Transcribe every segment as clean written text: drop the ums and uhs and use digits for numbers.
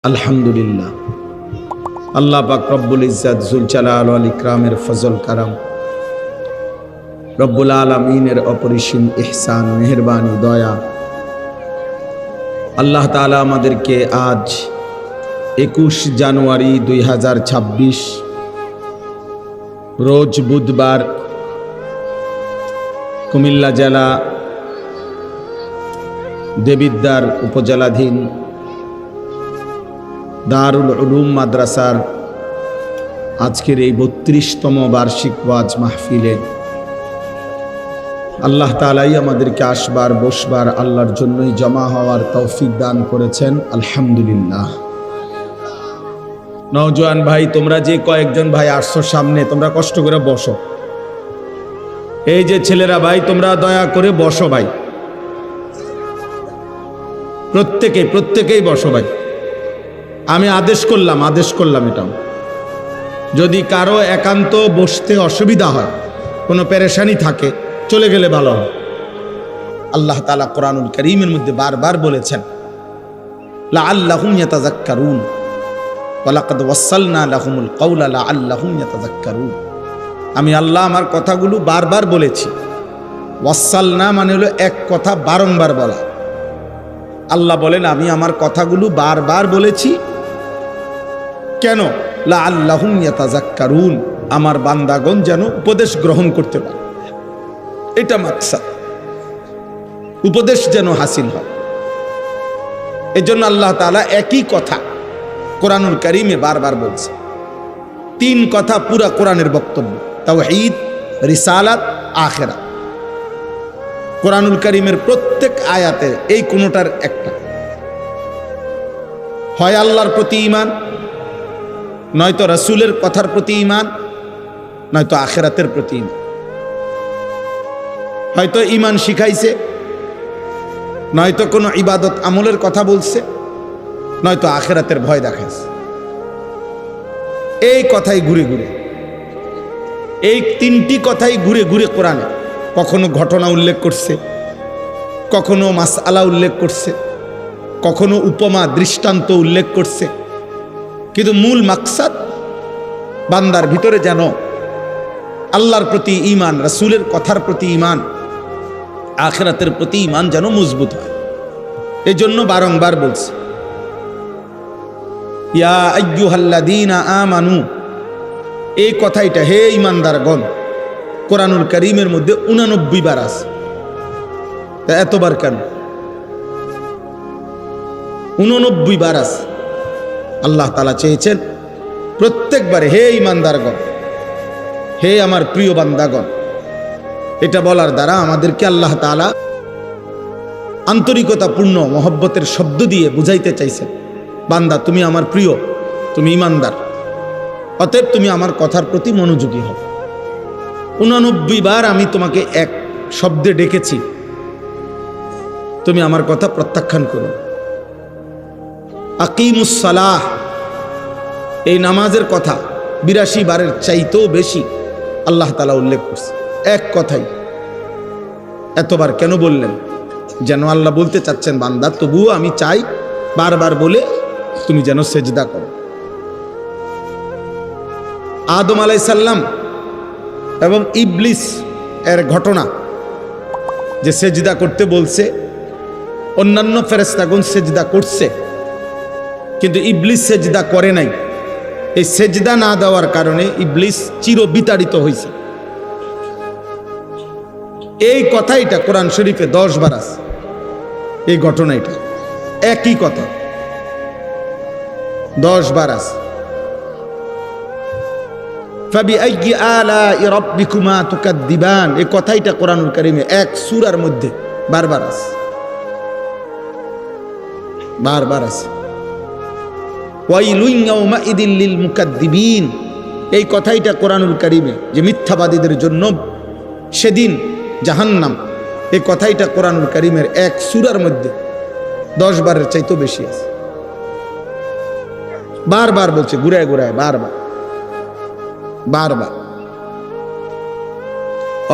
আলহামদুলিল্লাহ। আল্লাহ পাক রব্বুল ইজ্জাত জুল জালাল ওয়াল ইকরামের ফজল কারাম, রব্বুল আলামিনের অপরিসীম ইহসান, মেহেরবানি, দয়া, আল্লাহ তাআলা আমাদেরকে আজ 21 জানুয়ারি 2026 রোজ বুধবার কুমিল্লা জেলা দেবিদ্বার উপজেলাধীন দারুল উলুম মাদ্রাসার আজকের এই 32তম বার্ষিক ওয়াজ মাহফিলে আল্লাহ তাআলাই আমাদেরকে আসবার বসবার আল্লাহর জন্যই জমা হওয়ার তৌফিক দান করেছেন। আলহামদুলিল্লাহ। নওজোয়ান ভাই, তোমরা যে কয়েকজন ভাই আসছো সামনে, তোমরা কষ্ট করে বসো। এই যে ছেলেরা ভাই, তোমরা দয়া করে বসো ভাই, প্রত্যেকেই বসো ভাই। আমি আদেশ করলাম এটা। যদি কারো একান্ত বসতে অসুবিধা হয়, কোনো পেরেশানি থাকে, চলে গেলে ভালো হয়। আল্লাহ তাআলা কোরআনুল কারীমের মধ্যে বারবার বলেছেন, লাআল্লাহুম ইয়াতাযাক্কারুন ওয়া লাকাদ ওয়াসালনা লাহুমুল কাওলা লাআল্লাহুম ইয়াতাযাক্কারুন। আমি আল্লাহ আমার কথাগুলো বারবার বলেছি। ওয়াসালনা মানে হলো এক কথা বারংবার বলা। আল্লাহ বলেন আমি আমার কথাগুলো বারবার বলেছি। কেন? লাআল্লাহুম ইয়াতাযাক্কারুন, আমার বান্দাগণ যেন উপদেশ গ্রহণ করতে পারে। এটা মাকসাদ, উপদেশ যেন হাসিল হয়। এজন্য আল্লাহ তাআলা একই কথা কোরআনুল কারীমে বারবার বলছে। 3 কথা পুরা কোরআনের বক্তব্য, তাওহীদ, রিসালাত, আখিরাত। কোরআনুল কারীমের প্রত্যেক আয়াতে এই কোনটার একটা, হয় আল্লাহর প্রতি ঈমান, নয়তো রাসূলের কথার প্রতি ঈমান, নয়তো আখিরাতের প্রতি ঈমান। হয়তো ঈমান শিখাইছে, নয়তো কোনো ইবাদত আমলের কথা বলছে, নয়তো আখিরাতের ভয় দেখাইছে। এই কথাই ঘুরে ঘুরে, এই 3টি কথাই ঘুরে ঘুরে কোরআনে কখনো ঘটনা উল্লেখ করছে, কখনো মাসআলা উল্লেখ করছে, কখনো উপমা দৃষ্টান্ত উল্লেখ করছে। কিন্তু মূল মাকসাদ বান্দার ভিতরে যেন আল্লাহর প্রতি ঈমান, রাসূলের কথার প্রতি ঈমান, আখিরাতের প্রতি ঈমান যেন মজবুত হয়। এই জন্য বারংবার বলছে, ইয়া আইয়ুহাল্লাযীনা আমানু। এই কথাইটা হে ঈমানদারগণ কোরআনুল কারীমের মধ্যে 89 বার আছে। তা এতবার কেন? 89 বার আছে। আল্লাহ তাআলা চেয়েছেন প্রত্যেকবারে হে ঈমানদারগণ, হে আমার প্রিয় বান্দাগণ। এটা বলার দ্বারা আমাদেরকে আল্লাহ তাআলা আন্তরিকতাপূর্ণ মহব্বতের শব্দ দিয়ে বুঝাইতে চাইছেন, বান্দা তুমি আমার প্রিয়, তুমি ঈমানদার, অতএব তুমি আমার কথার প্রতি মনোযোগী হও। 89 বার আমি তোমাকে এক শব্দে ডেকেছি, তুমি আমার কথা প্রত্যাখ্যান করো। আকিমুস সালাহ, এই নামাজের কথা 82 বারের চাইতেও বেশি আল্লাহ তাআলা উল্লেখ করছে। এক কথাই এতবার কেন বললেন? যেন আল্লাহ বলতে চাচ্ছেন, বান্দা তবুও আমি চাই বারবার বলে তুমি যেন সেজদা করো। আদম আলাইহিস সালাম এবং ইবলিস এর ঘটনা, যে সেজদা করতে বলছে, অন্যান্য ফেরেশতাগণ সেজদা করছে, কিন্তু ইবলিস সেজদা করে নাই। এই সেজদা না দেওয়ার কারণে ইবলিস চিরবিতাড়িত হয়েছে। এই কথাইটা কোরআন শরীফে 10 বার আছে। এই ঘটনাটা একই কথা 10 বার আছে। ফাবিআইয়ি আলাኢ রাব্বিকুমা তুকাদ্দিবান, এই কথাইটা কোরআনুল কারীমে এক সূরার মধ্যে বারবার আছে, বারবার আছে। ওয়াইলুন ইয়াওমাইদিল লিল মুকাদ্দিবিন, এই কথাইটা কোরআনুল কারীমে যে মিথ্যাবাদীদের জন্য সেদিন জাহান্নাম, এই কথাইটা কোরআনুল কারীমের এক সূরার মধ্যে 10 বারের চাইতেও বেশি আছে। বারবার বলছে, ঘুরায় ঘুরায়, বারবার বারবার।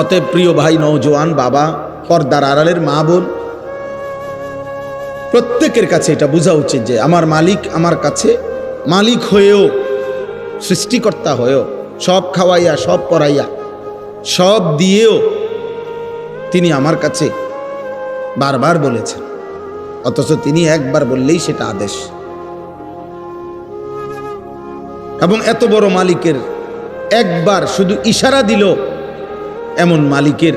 অতএব প্রিয় ভাই, নওজোয়ান বাবা, পর্দার আড়ালের মা বোন, প্রত্যেকের কাছে এটা বোঝা উচিত যে আমার মালিক আমার কাছে মালিক হয়েও, সৃষ্টিকর্তা হয়েও, সব খাওয়াইয়া সব পড়াইয়া সব দিয়েও তিনি আমার কাছে বারবার বলেছেন, অথচ তিনি একবার বললেই সেটা আদেশ। এবং এত বড় মালিকের একবার শুধু ইশারা দিল, এমন মালিকের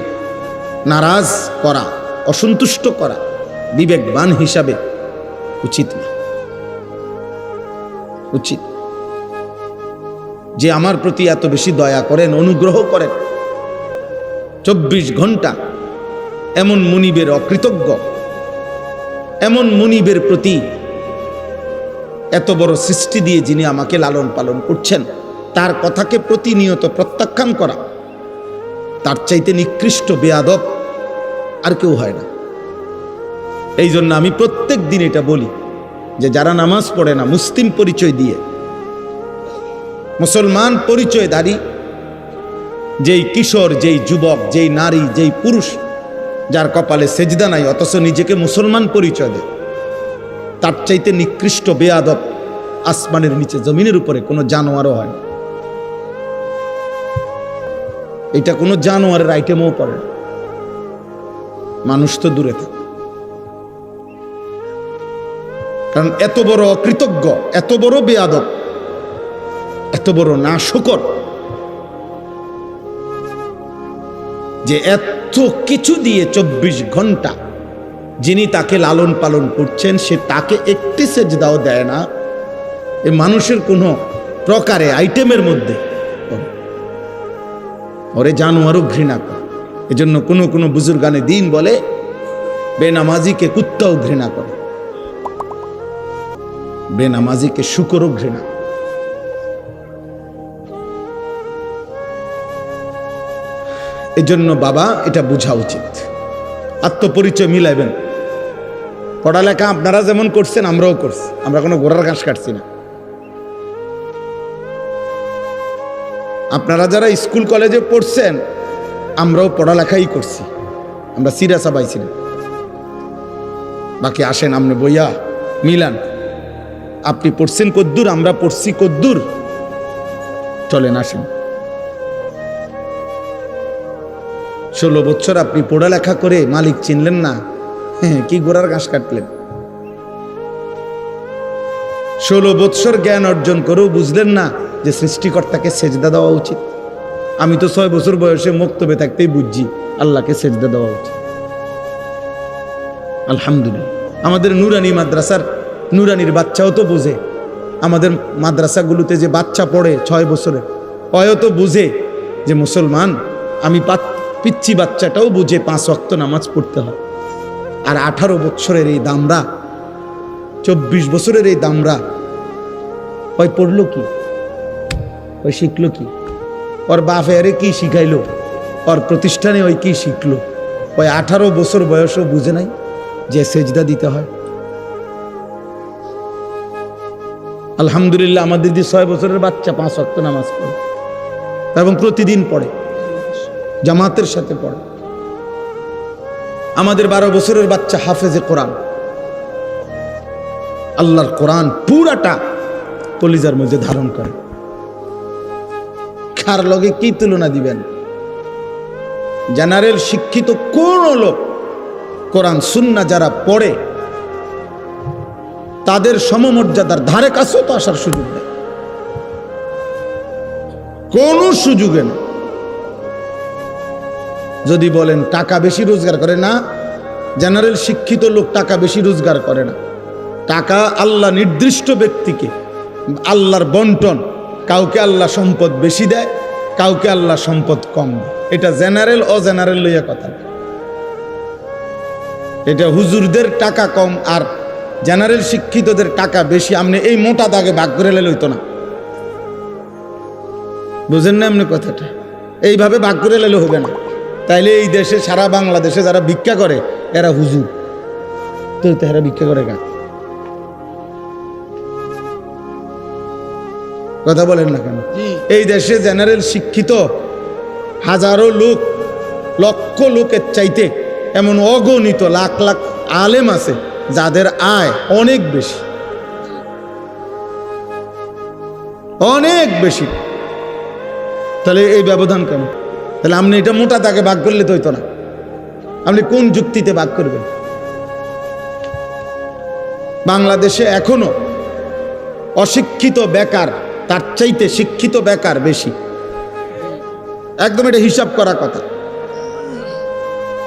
নারাজ করা, অসন্তুষ্ট করা বিবেকবান হিসাবে উচিত না। উচিত যে আমার প্রতি এত বেশি দয়া করেন, অনুগ্রহ করেন, 24 ঘন্টা এমন মুনিবের অকৃতজ্ঞ, এমন মুনিবের প্রতি এত বড় সৃষ্টি দিয়ে যিনি আমাকে লালন পালন করছেন, তার কথাকে প্রতিনিয়ত প্রত্যাখ্যান করা, তার চাইতে নিকৃষ্ট বেয়াদব আর কেউ হয় না। এই জন্য আমি প্রত্যেক দিন এটা বলি যে যারা নামাজ পড়ে না, মুসলিম পরিচয় দিয়ে, মুসলমান পরিচয়ধারী যেই কিশোর, যেই যুবক, যেই নারী, যেই পুরুষ, যার কপালে সেজদা নাই অথচ নিজেকে মুসলমান পরিচয় দেয়, তার চাইতে নিকৃষ্ট বেয়াদব আসমানের নিচে জমিনের উপরে কোনো জানোয়ারও হয় না। এটা কোনো জানোয়ারের আইটেমও পড়ে না, মানুষ তো দূরে থাকে। কারণ এত বড় অকৃতজ্ঞ, এত বড় বেয়াদব, এত বড় নাশকর যে এত কিছু দিয়ে 24 ঘন্টা যিনি তাকে লালন পালন করছেন, সে তাকে একটি সেজদাও দেয় না। এ মানুষের কোনো প্রকারে আইটেমের মধ্যে ওরে জানোয়ারও ঘৃণা করে। এজন্য কোনো কোনো বুজুর্গানে দিন বলে, বেনামাজিকে কুত্তাও ঘৃণা করে, বেনামাজিকে শুকরও ঘৃণা। এজন্য বাবা এটা বোঝা উচিত, আত্মপরিচয় মিলাইবেন। পড়ালেখা আপনারা যেমন করছেন আমরাও করছি, আমরা কোনো গোড়ার ঘাস কাটছি না। আপনারা যারা স্কুল কলেজে পড়ছেন আমরাও পড়ালেখাই করছি, আমরা সিরাসা পাইছি না। বাকি আসেন আপনি বইয়া মিলান, আপনি পড়ছেন কদ্দুর, আমরা পড়ছি কদ্দুর, চলেন আসেন। 16 বছর আপনি পড়ালেখা করে মালিক চিনলেন না, কি গোড়ার ঘাস কাটলেন? 16 বছর জ্ঞান অর্জন করেও বুঝলেন না যে সৃষ্টিকর্তাকে সেজদা দেওয়া উচিত। আমি তো 6 বছর বয়সে মক্তবে থাকতেই বুঝছি আল্লাহকে সেজদা দেওয়া উচিত। আলহামদুলিল্লাহ, আমাদের নুরানি মাদ্রাসার নুরানির বাচ্চাও তো বোঝে, আমাদের মাদ্রাসাগুলোতে যে বাচ্চা পড়ে 6 বছরের, অয় তো বুঝে যে মুসলমান। আমি পিচ্ছি বাচ্চাটাও বুঝে 5 ওয়াক্ত নামাজ পড়তে হয়। আর 18 বছরের এই দামরা, 24 বছরের এই দামরা, ওই পড়লো কি, ওই শিখলো কি, ওর বাপেরে কি শিখাইলো, ওর প্রতিষ্ঠানে ওই কি শিখলো? ওই 18 বছর বয়সও বুঝে নাই যে সেজদা দিতে হয়। আলহামদুলিল্লাহ, আমাদের যে 6 বছরের বাচ্চা 5 ওয়াক্ত নামাজ পড়ে এবং প্রতিদিন পড়ে, জামাতের সাথে পড়ে। আমাদের 12 বছরের বাচ্চা হাফেজে কোরআন, আল্লাহর কোরআন পুরাটা কলিজার মধ্যে ধারণ করে। কার লগে কি তুলনা দিবেন? জেনারেল শিক্ষিত কোন লোক কোরআন সুন্নাহ যারা পড়ে তাদের সমমর্যাদার ধারে কাছেও তো আসার সুযোগ নেই, কোন সুযোগে না। যদি বলেন টাকা বেশি রোজগার করে, না, জেনারেল শিক্ষিত লোক টাকা বেশি রোজগার করে না। টাকা আল্লাহ নির্দিষ্ট ব্যক্তিকে, আল্লাহর বন্টন, কাউকে আল্লাহ সম্পদ বেশি দেয়, কাউকে আল্লাহ সম্পদ কম দেয়। এটা জেনারেল অজেনারেল লইয়া কথা, এটা হুজুরদের টাকা কম আর জেনারেল শিক্ষিতদের টাকা বেশি। আপনি এই মোটা দাগে ভাগ করে লইতো না, বুঝেন না এমনি কথাটা? এইভাবে ভাগ করে লেলে হবে না। তাইলে এই দেশে, সারা বাংলাদেশে যারা ভিক্ষা করে এরা হুজুর, তো এরা ভিক্ষা করে কার? কথা বলেন না কেন? এই দেশে জেনারেল শিক্ষিত হাজারো লোক, লক্ষ লোকের চাইতে এমন অগণিত লাখ লাখ আলেম আছে যাদের আয় অনেক বেশি, অনেক বেশি, তাহলে এই ব্যবধান কেন? তাহলে আপনি এটা মোটা দাগে ভাগ করলে তো হইতো না। আপনি কোন যুক্তিতে ভাগ করবেন? বাংলাদেশে এখনো অশিক্ষিত বেকার তার চাইতে শিক্ষিত বেকার বেশি, একদম এটা হিসাব করা কথা।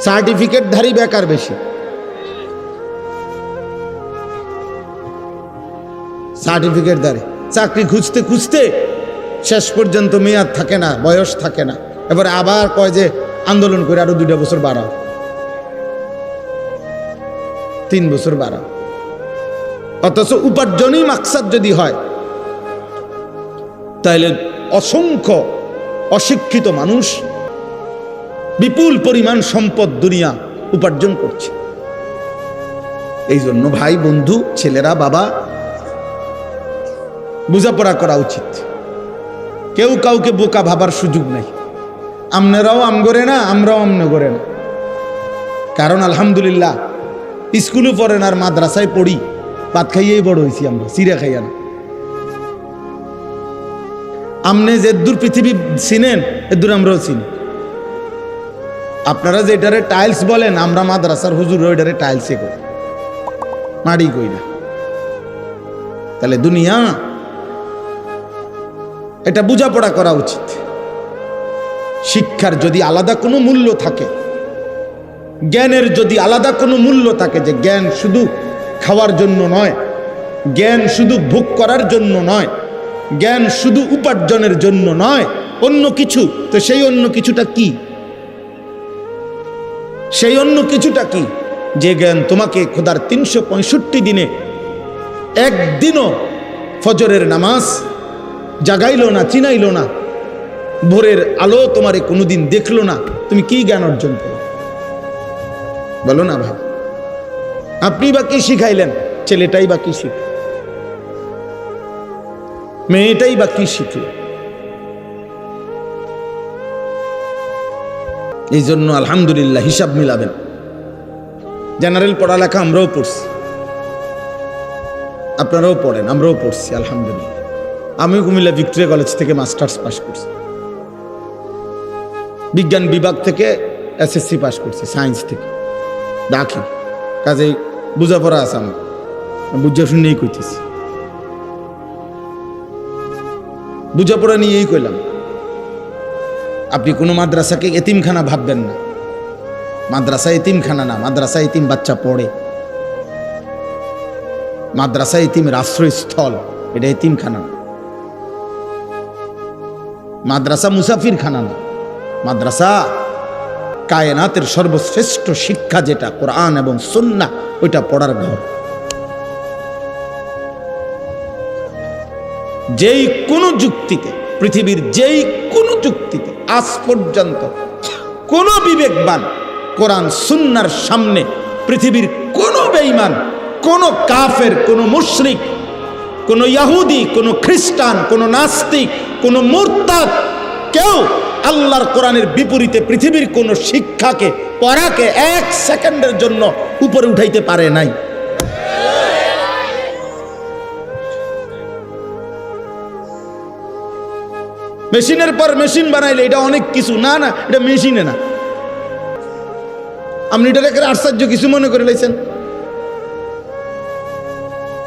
সার্টিফিকেটধারী বেকার বেশি, সার্টিফিকেটধারী চাকরি খুঁজতে খুঁজতে শেষ পর্যন্ত মেয়াদ থাকে না, বয়স থাকে না, এবারে আবার কয় যে আন্দোলন করে আরো 2 বছর বাড়াও, 3 বছর বাড়াও। অথচ উপার্জনই মাকসাদ যদি হয়, তাহলে অসংখ্য অশিক্ষিত মানুষ বিপুল পরিমাণ সম্পদ দুনিয়া উপার্জন করছে। এই জন্য ভাই, বন্ধু, ছেলেরা, বাবা, বোঝাপড়া করা উচিত। কেউ কাউকে বোকা ভাবার সুযোগ নাই। আপনারাও আম করে না, আমরাও আমনে করে না। কারণ আলহামদুলিল্লাহ স্কুলে পড়েন আর মাদ্রাসায় পড়ি, ভাত খাইয়েই বড় হয়েছি আমরা, চিড়া খাইয়া না। আমনে যে দূর পৃথিবী চিনেন এদূর আমরাও চিনি। আপনারা যেটারে টাইলস বলেন, আমরা মাদ্রাসার হুজুর ওইটারে টাইলসে করি, মাড়ি কই না। তাহলে দুনিয়া এটা বোঝাপড়া করা উচিত। শিক্ষার যদি আলাদা কোনো মূল্য থাকে, জ্ঞানের যদি আলাদা কোনো মূল্য থাকে, যে জ্ঞান শুধু খাওয়ার জন্য নয়, জ্ঞান শুধু ভোগ করার জন্য নয়, জ্ঞান শুধু উপার্জনের জন্য নয়, অন্য কিছু, তো সেই অন্য কিছুটা কি? সেই অন্য কিছুটা কি? যে জ্ঞান তোমাকে খোদার 365 দিনে একদিনও ফজরের নামাজ জাগাইলো না, চিনাইলো না, ভোরের আলো তোমারে কোনোদিন দেখলো না, তুমি কি জ্ঞান অর্জন করো? বলো না ভাই। আপনি বা কি শিখাইলেন? ছেলেটাই বা কি শিখ, মেয়েটাই বা কি শিখল? এই জন্য আলহামদুলিল্লাহ হিসাব মিলাবেন। জেনারেল পড়ালেখা আমরাও পড়ছি, আপনারাও পড়েন, আমরাও পড়ছি আলহামদুলিল্লাহ। আমি কুমিল্লা ভিক্টোরিয়া কলেজ থেকে মাস্টার্স পাস করছি, বিজ্ঞান বিভাগ থেকে এসএসসি পাস করছি, সায়েন্স থেকে দাখিল। কাজেই বুঝাপড়া আছে আমার, বুঝা শুনেই কইতেছি, বুঝাপড়া নিয়েই কইলাম। আপনি কোনো মাদ্রাসাকে এতিমখানা ভাববেন না। মাদ্রাসা এতিমখানা না, মাদ্রাসা এতিম বাচ্চা পড়ে। মাদ্রাসা এতিমের আশ্রয়স্থল, এটা এতিমখানা না। মাদ্রাসা মুসাফির খানা না, মাদ্রাসা কায়নাতের সর্বশ্রেষ্ঠ শিক্ষা যেটা কোরআন এবং সুন্নাহ, ওইটা পড়ার ঘর। যেই কোনো যুক্তিতে, পৃথিবীর যেই কোনো যুক্তিতে আজ পর্যন্ত কোন বিবেকবান কোরআন সুন্নাহর সামনে, পৃথিবীর কোন বেঈমান, কোন কাফের, কোন মুশরিক, কোন ইহুদি, কোন খ্রিস্টান, কোন নাস্তিক, কোন মুরতাদ, কেউ আল্লাহর কোরআনের বিপরীতে পৃথিবীর কোন শিক্ষাকে, পড়াকে 1 সেকেন্ডের জন্য উপরে উঠাইতে পারে নাই। মেশিনের পর মেশিন বানাইলে এটা অনেক কিছু না, না এটা মেশিনে না। আপনি এটা একটা আশ্চর্য কিছু মনে করে লাইছেন,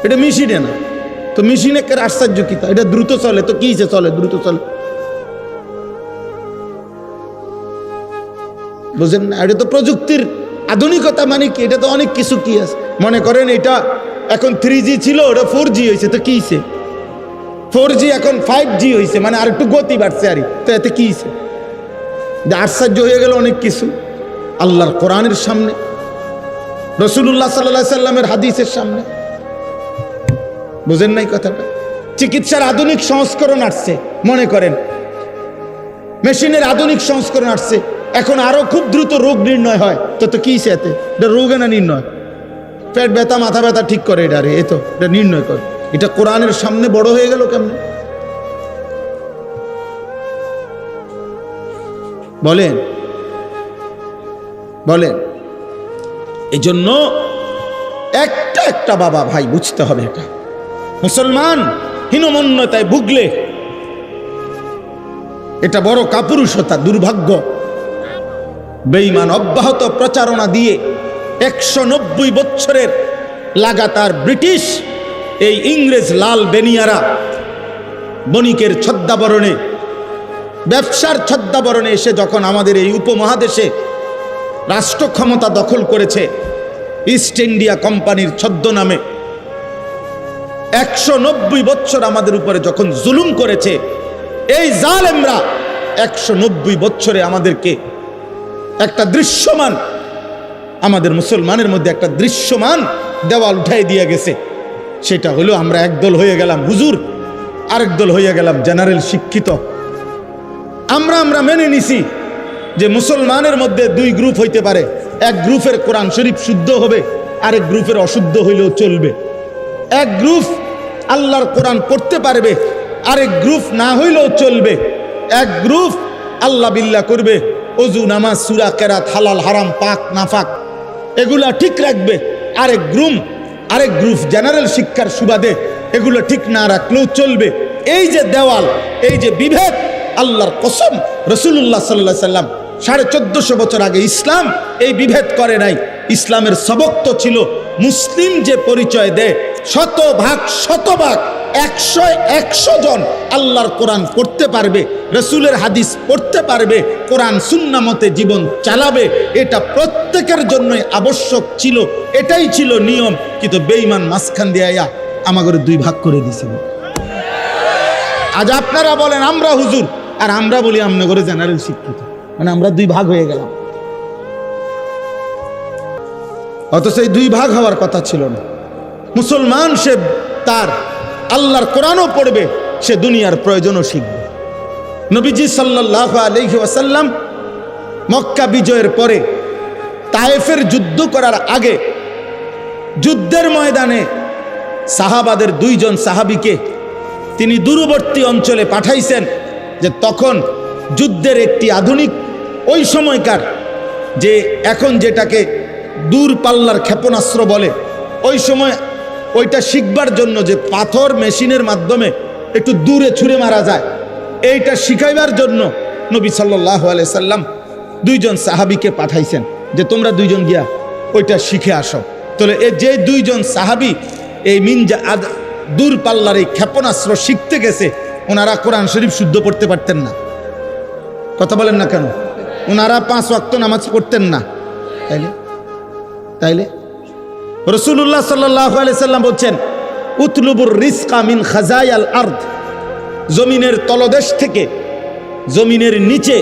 এটা মেশিনে না। তো মেশিন একটা আশ্চর্য কি? এটা দ্রুত চলে, তো কি চলে? দ্রুত চলে, বুঝেন না? এটা তো প্রযুক্তির আধুনিকতা। মানে কি? এটা তো অনেক কিছু কি আছে। মনে করেন এটা এখন 3G ছিল, ওটা 4G হয়েছে, তো কি হয়েছে? 4G এখন 5G হয়েছে, মানে আর একটু গতি বাড়ছে। আর তো এতে কি হয়েছে? আশ্চর্য হয়ে গেল অনেক কিছু আল্লাহর কোরআনের সামনে, রাসূলুল্লাহ সাল্লাল্লাহু আলাইহি সাল্লামের হাদিসের সামনে। বুঝেন নাই কথাটা? চিকিৎসার আধুনিক সংস্করণ আসছে, মনে করেন মেশিনের আধুনিক সংস্করণ আসছে, এখন আরো খুব দ্রুত রোগ নির্ণয় হয়। তো কি হয়েছে এতে? এটা রোগে না নির্ণয়? পেট ব্যথা, মাথা ব্যথা ঠিক করে, এটা রে, এতো এটা নির্ণয় করে। এটা কোরআনের সামনে বড় হয়ে গেল কেমন? বলেন বলেন। এই জন্য একটা একটা বাবা ভাই বুঝতে হবে এটা। মুসলমান হীনমন্যতায় ভুগলে এটা বড় কাপুরুষতা, দুর্ভাগ্য। বেঈমান অব্যাহত প্রচারণা দিয়ে 190 বছরের লাগাতার ব্রিটিশ এই ইংরেজ লাল বেনিয়ারা বণিকের ছদ্মাবরণে, ব্যবসার ছদ্মাবরণে এসে যখন আমাদের এই উপমহাদেশে রাষ্ট্র ক্ষমতা দখল করেছে, ইস্ট ইন্ডিয়া কোম্পানির ছদ্মনামে 190 বছর আমাদের উপরে যখন জুলুম করেছে, এই জালেমরা 190 বছরে আমাদেরকে একটা দৃশ্যমান, আমাদের মুসলমানের মধ্যে একটা দৃশ্যমান দেওয়াল উঠাই দিয়ে গেছে। সেটা হলো আমরা একদল হয়ে গেলাম হুজুর, আরেক দল হয়ে গেলাম জেনারেল শিক্ষিত। আমরা মেনে নিছি যে মুসলমানের মধ্যে 2 গ্রুপ হইতে পারে, এক গ্রুপের কোরআন শরীফ শুদ্ধ হবে, আরেক গ্রুপের অশুদ্ধ হইলেও চলবে। এক গ্রুপ আল্লাহর কোরআন পড়তে পারবে, আরেক গ্রুপ না হইলেও চলবে। এক গ্রুপ আল্লাহ বিল্লাহ করবে, ওযু নামাজ সূরা কেরাত হালাল হারাম পাক নাফাক এগুলা ঠিক রাখবে। আরেক গ্রুপ জেনারেল শিক্ষার সুবাদে এগুলো ঠিক না রাখলেও চলবে। এই যে দেওয়াল, এই যে বিভেদ, আল্লাহর কসম রাসূলুল্লাহ সাল্লাল্লাহু আলাইহি সাল্লাম 1450 বছর আগে ইসলাম এই বিভেদ করে নাই। ইসলামের সবক তো ছিল মুসলিম যে পরিচয় দেয় শতভাগ 100 জন আল্লাহর কোরআন পড়তে পারবে, রসুলের হাদিস পড়তে পারবে, কোরআন সুন্নাহ মতে জীবন চালাবে, এটা প্রত্যেকের জন্যই আবশ্যক ছিল, এটাই ছিল নিয়ম। কিন্তু বেঈমান মাঝখান দিয়ে আমাদের 2 ভাগ করে দিয়েছিল। আজ আপনারা বলেন আমরা হুজুর, আর আমরা বলি আমনগরে জেনারেল শিক্ষিত, মানে আমরা 2 ভাগ হয়ে গেলাম। অথচ এই 2 ভাগ হওয়ার কথা ছিল না। মুসলমান সে তার আল্লাহর কোরআনও পড়বে, সে দুনিয়ার প্রয়োজনও শিখবে। নবীজি সাল্লাল্লাহু আলাইহি ওয়াসাল্লাম মক্কা বিজয়ের পরে তায়েফের যুদ্ধ করার আগে যুদ্ধের ময়দানে সাহাবাদের 2 জন সাহাবীকে তিনি দূরবর্তী অঞ্চলে পাঠাইছেন, যে তখন যুদ্ধের একটি আধুনিক, ওই সময়কার যে এখন যেটাকে দূর পাল্লার ক্ষেপণাস্ত্র বলে, ওই সময় ওইটা শিখবার জন্য যে পাথর মেশিনের মাধ্যমে একটু দূরে ছুঁড়ে মারা যায়, এইটা শিখাইবার জন্য নবী সাল্লাল্লাহু আলাইহি সাল্লাম 2 জন সাহাবীকে পাঠাইছেন যে তোমরা 2 জন গিয়া ওইটা শিখে আসো। তাহলে এই যে 2 জন সাহাবী এই দূর পাল্লার এই ক্ষেপণাস্ত্র শিখতে গেছে, ওনারা কোরআন শরীফ শুদ্ধ পড়তে পারতেন না। কথা বলেন না কেন? ওনারা 5 ওয়াক্ত নামাজ পড়তেন না। তাইলে রাসূলুল্লাহ সাল্লাল্লাহু আলাইহি সাল্লাম বলছেন, উতলুবুর রিজকা মিন খাজায়াল আরদ, জমিনের তলদেশ থেকে, জমিনের নিচে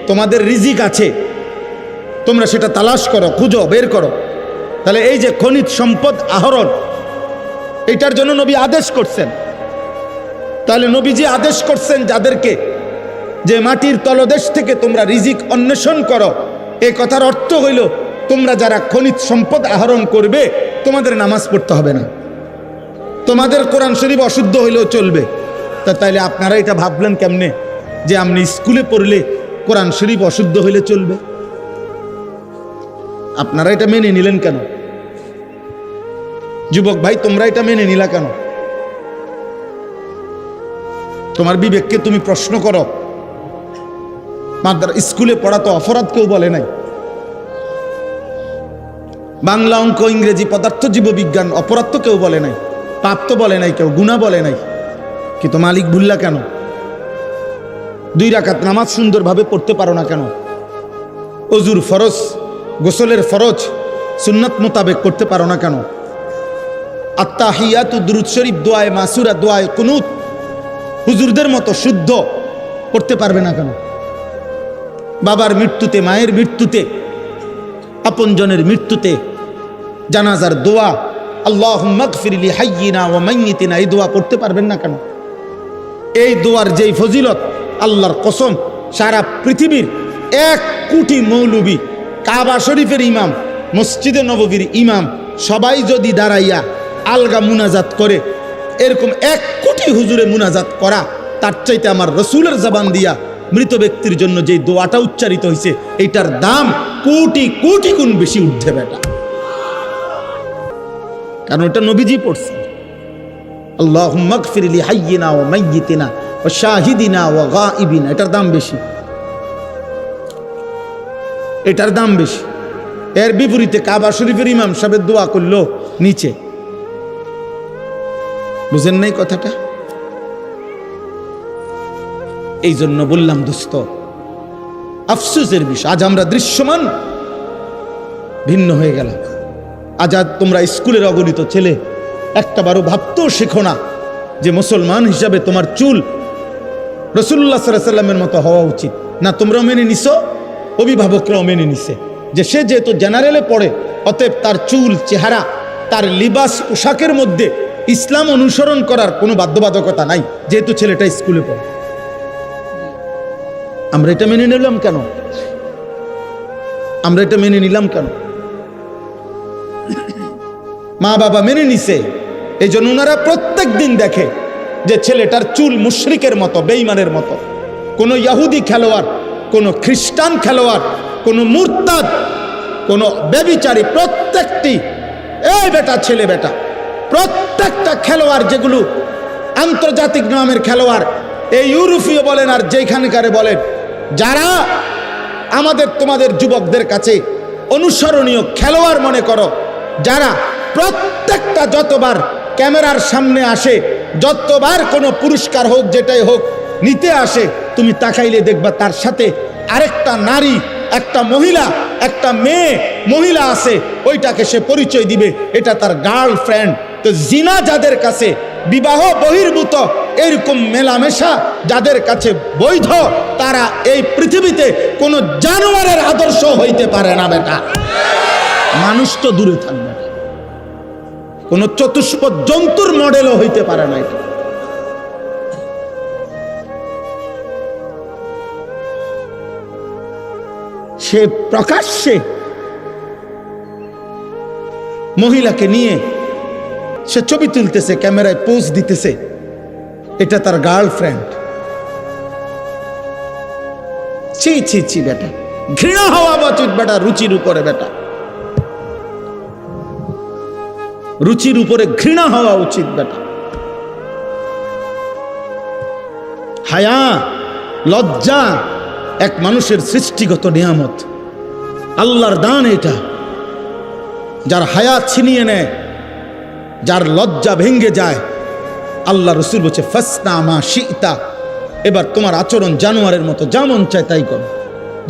তোমাদের রিজিক আছে, তোমরা সেটা তালাশ করো, খুঁজো, বের করো। তাহলে এই যে খনিজ সম্পদ আহরণ, এটার জন্য নবী আদেশ করছেন। তাহলে নবীজি আদেশ করছেন যাদেরকে যে মাটির তলদেশ থেকে তোমরা রিজিক অন্বেষণ করো, এই কথার অর্থ হইল তোমরা যারা খনিজ সম্পদ আহরণ করবে তোমাদের নামাজ পড়তে হবে না, তোমাদের কোরআন শরীফ অশুদ্ধ হইলেও চলবে। তাইলে আপনারা এটা ভাবলেন কেমনে যে আপনি স্কুলে পড়লে কোরআন শরীফ অশুদ্ধ হইলে চলবে? আপনারা এটা মেনে নিলেন কেন? যুবক ভাই, তোমরা এটা মেনে নিলা কেন? তোমার বিবেককে তুমি প্রশ্ন করো। স্কুলে পড়া তো অপরাধ কেউ বলে নাই। বাংলা, অঙ্ক, ইংরেজি, পদার্থ, জীববিজ্ঞান অপরাধ তো কেউ বলে নাই, পাপ তো বলে নাই কেউ, গুনাহ বলে নাই। কিন্তু মালিক ভুললা কেন? 2 রাকাত নামাজ সুন্দরভাবে পড়তে পারো না কেন? ওযুর ফরজ, গোসলের ফরজ সুন্নাত মোতাবেক করতে পারো না কেন? আত্তাহিয়াতু, দুরূদ শরীফ, দোয়ায়ে মাসুরা, দোয়ায়ে কুনুত হুজুরদের মতো শুদ্ধ করতে পারবে না কেন? বাবার মৃত্যুতে, মায়ের মৃত্যুতে, আপনজনের মৃত্যুতে জানাজার দোয়া, আল্লাহুম্মা গফির লি হাইয়িনা ওয়া মাইয়িতিনা, এই দোয়া পড়তে পারবেন না কেন? এই দোয়ার যেই ফজিলত, আল্লাহর কসম সারা পৃথিবীর 1 কোটি মৌলবী, কাবা শরীফের ইমাম, মসজিদে নববীর ইমাম, সবাই যদি দাঁড়াইয়া আলগা মুনাজাত করে, এরকম 1 কোটি হুজুরে মুনাজাত করা, তার চাইতে আমার রসুলের জবান দিয়া মৃত ব্যক্তির জন্য যেই দোয়াটা উচ্চারিত হয়েছে, এইটার দাম কোটি কোটি গুণ বেশি উঠবে বেটা। কারণ এটা নবীজি পড়ছেন, আল্লাহুম্মা গফির লি হাইয়িনা ওয়া মাইয়িতিনা ওয়া শাহিদিনা ওয়া গায়িবিনা। এটার দাম বেশি, এটার দাম বেশি। এর বিপরীতে কাবা শরীফের ইমাম সাহেবের দোয়া করলো নিচে। বুঝেন নাই কথাটা? এই জন্য বললাম দোস্ত, আফসোসের বিষয় আজ আমরা দৃশ্যমান ভিন্ন হয়ে গেলাম। আজ তোমরা স্কুলের অগণিত ছেলে একটাবারও ভাবতেও শেখো না যে মুসলমান হিসাবে তোমার চুল রাসূলুল্লাহ সাল্লাল্লাহু আলাইহি ওয়াসাল্লামের মতো হওয়া উচিত না। তোমরাও মেনে নিছো, অভিভাবকরাও মেনে নিছে যে সে যেহেতু জেনারেলে পড়ে, অতএব তার চুল, চেহারা, তার লিবাস, পোশাকের মধ্যে ইসলাম অনুসরণ করার কোনো বাধ্যবাধকতা নাই, যেহেতু ছেলেটা স্কুলে পড়ে। আমরা এটা মেনে নিলাম কেন? আমরা এটা মেনে নিলাম কেন? মা বাবা মেনে নিছে, এই জন্য ওনারা প্রত্যেক দিন দেখে যে ছেলেটার চুল মুশরিকের মতো, বেঈমানের মতো। কোনো ইহুদি খেলোয়াড়, কোনো খ্রিস্টান খেলোয়াড়, কোনো মুরতাদ, কোনো ব্যভিচারী, প্রত্যেকটি এই বেটা ছেলে বেটা, প্রত্যেকটা খেলোয়াড় যেগুলো আন্তর্জাতিক নামের খেলোয়াড়, এই ইউরোপীয় বলেন আর যেখানকারে বলেন, যারা আমাদের তোমাদের যুবকদের কাছে অনুসরণীয় খেলোয়াড় মনে করো, যারা প্রত্যেকটা যতবার ক্যামেরার সামনে আসে, যতবার কোনো পুরস্কার হোক যেটাই হোক নিতে আসে, তুমি তাকাইলে দেখবা তার সাথে আরেকটা নারী, একটা মহিলা, একটা মেয়ে মহিলা আছে, ওইটাকে সে পরিচয় দিবে এটা তার গার্লফ্রেন্ড। তো জিনা যাদের কাছে বিবাহ বহির্ভূত এরকম মেলামেশা যাদের কাছে বৈধ, তারা এই পৃথিবীতে কোনো জানোয়ারের আদর্শ হইতে পারে না বেটা। মানুষ তো দূরে থাকবে, কোনো চতুষ্পদ জন্তুর মডেলও হইতে পারে না এটা। সে প্রকাশ্যে মহিলাকে নিয়ে সে ছবি তুলতেছে, ক্যামেরায় পোজ দিতেছে, এটা তার গার্লফ্রেন্ড। ছি ছি ছি বেটা, ঘৃণা হওয়া উচিত বেটা রুচির উপরে। বেটা রুচির উপরে ঘৃণা হওয়া উচিত বেটা। হায়া, লজ্জা এক মানুষের সৃষ্টিগত নিয়ামত, আল্লাহর দান এটা। যার হায়া ছিনিয়ে নেয়, যার লজ্জা ভেঙ্গে যায়, আল্লাহ রসুল বলছে ফাসনা মা শিতা, এবার তোমার আচরণ জানোয়ারের মতো, যা মন চায় তাই করো।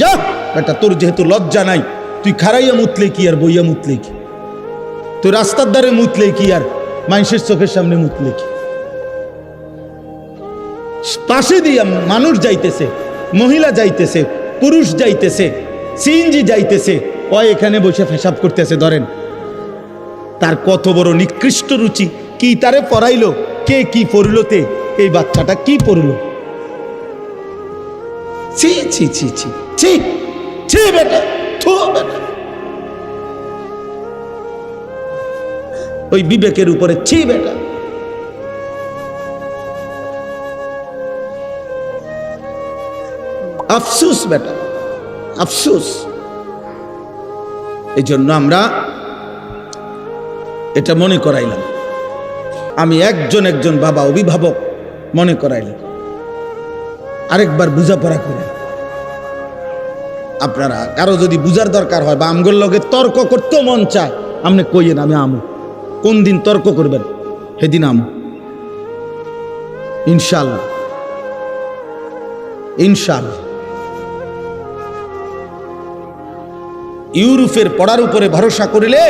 যা বেটা, তোর যেহেতু লজ্জা নাই, তুই খারাইয়া মুতলে কি আর বইয়া মুতলে কি, তুই রাস্তার ধারে মুতলে কি আর মানুষের চোখের সামনে মুতলে কি। পাশে দিয়ে মানুষ যাইতেছে, মহিলা যাইতেছে, পুরুষ যাইতেছে, সিএনজি যাইতেছে, ও এখানে বসে পেশাব করতেছে। ধরেন তার কত বড় নিকৃষ্ট রুচি, কি তারে পড়াইলো, কে কি পড়লোতে, এই বাচ্চাটা কি পড়লো। ছি ছি ছি ছি ছি ছি বেটা, থু বেটা, ওই বিবেকের উপরে ছি বেটা। আফসুস বেটা, আফসুস। এই জন্য আমরা এটা মনে করাইলাম, আমি একজন বাবা অভিভাবক মনে করাইলাম, আরেকবার বুঝাপড়া করে। আপনারা কারো যদি বুঝার দরকার হয় বা আমগোর লগে তর্ক করতেও মন চায়, আপনি কইয়েন আমি আমু। কোন দিন তর্ক করবেন সেদিন আমু, ইনশাআল্লাহ ইনশাআল্লাহ। ইউরোপের পড়ার উপরে ভরসা করিলে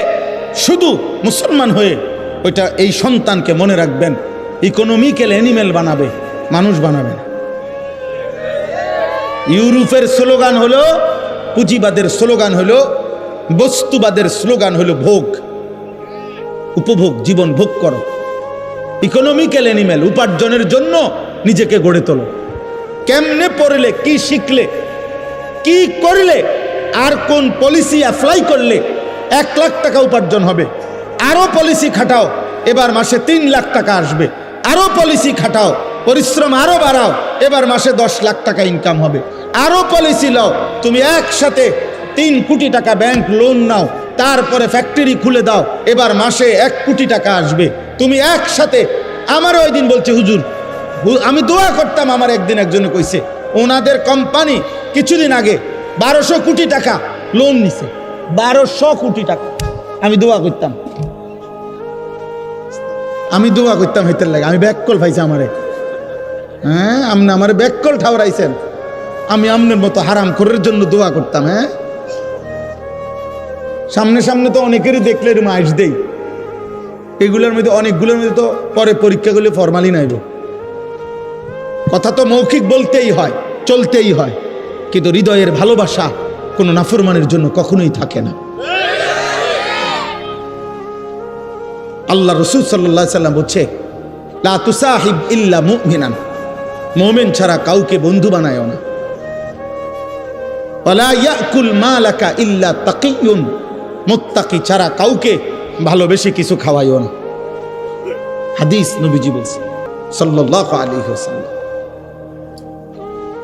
শুধু মুসলমান হয়ে ওইটা, এই সন্তানকে মনে রাখবেন ইকোনমিক্যাল অ্যানিমেল বানাবে, মানুষ বানাবে না। ইউরোপের স্লোগান হলো, পুঁজিবাদের স্লোগান হলো, বস্তুবাদের স্লোগান হলো ভোগ, উপভোগ, জীবন ভোগ করো। ইকোনমিক্যাল অ্যানিমেল, উপার্জনের জন্য নিজেকে গড়ে তোলো। কেমনে পড়লে, কি শিখলে, কি করলে, আর কোন পলিসি অ্যাপ্লাই করলে 1 লাখ টাকা উপার্জন হবে, আরো পলিসি খাটাও, এবার মাসে 3 লাখ টাকা আসবে, আরো পলিসি খাটাও, পরিশ্রম আরো বাড়াও, এবার মাসে 10 লাখ টাকা ইনকাম হবে, আরো পলিসি লাও, তুমি একসাথে 3 কোটি টাকা ব্যাংক লোন নাও, তারপরে ফ্যাক্টরি খুলে দাও, এবার মাসে 1 কোটি টাকা আসবে। তুমি একসাথে, আমারও ওই দিন বলছে হুজুর, আমি দোয়া করতাম, আমার একদিন একজনে কইছে ওনাদের কোম্পানি কিছুদিন আগে 1200 কোটি টাকা লোন নিছে, 1200 কোটি টাকা। আমি দোয়া করতাম হইতে লাগে, আমি ব্যাককল পাইছি আমারে। হ্যাঁ, আপনি আমার ব্যাককল ঠাউরাইছেন, আমি আপনার মতো হারাম খোরের জন্য দোয়া করতাম। হ্যাঁ, সামনে সামনে তো অনেকেরই দেখলে এরকম আইস দেই, এগুলোর মধ্যে অনেকগুলোর মধ্যে তো পরে পরীক্ষাগুলো ফরমালি নাইব। কথা তো মৌখিক বলতেই হয়, চলতেই হয়, কিন্তু হৃদয়ের ভালোবাসা কোনো নাফরমানের জন্য কখনোই থাকে না। আল্লাহ রাসূল সাল্লাল্লাহু আলাইহি সাল্লাম বলছে, লা তুসাহিব ইল্লা মুমিনান, মুমিন ছাড়া কাউকে বন্ধু বানায়ও না। ওয়ালা ইয়াকুল মালাকা ইল্লা তাকিয়ুন, মুত্তাকি ছাড়া কাউকে ভালোবেসে কিছু খাওয়াইও না। হাদিস নবীজি বলছে সাল্লাল্লাহু আলাইহি ওয়াসাল্লাম।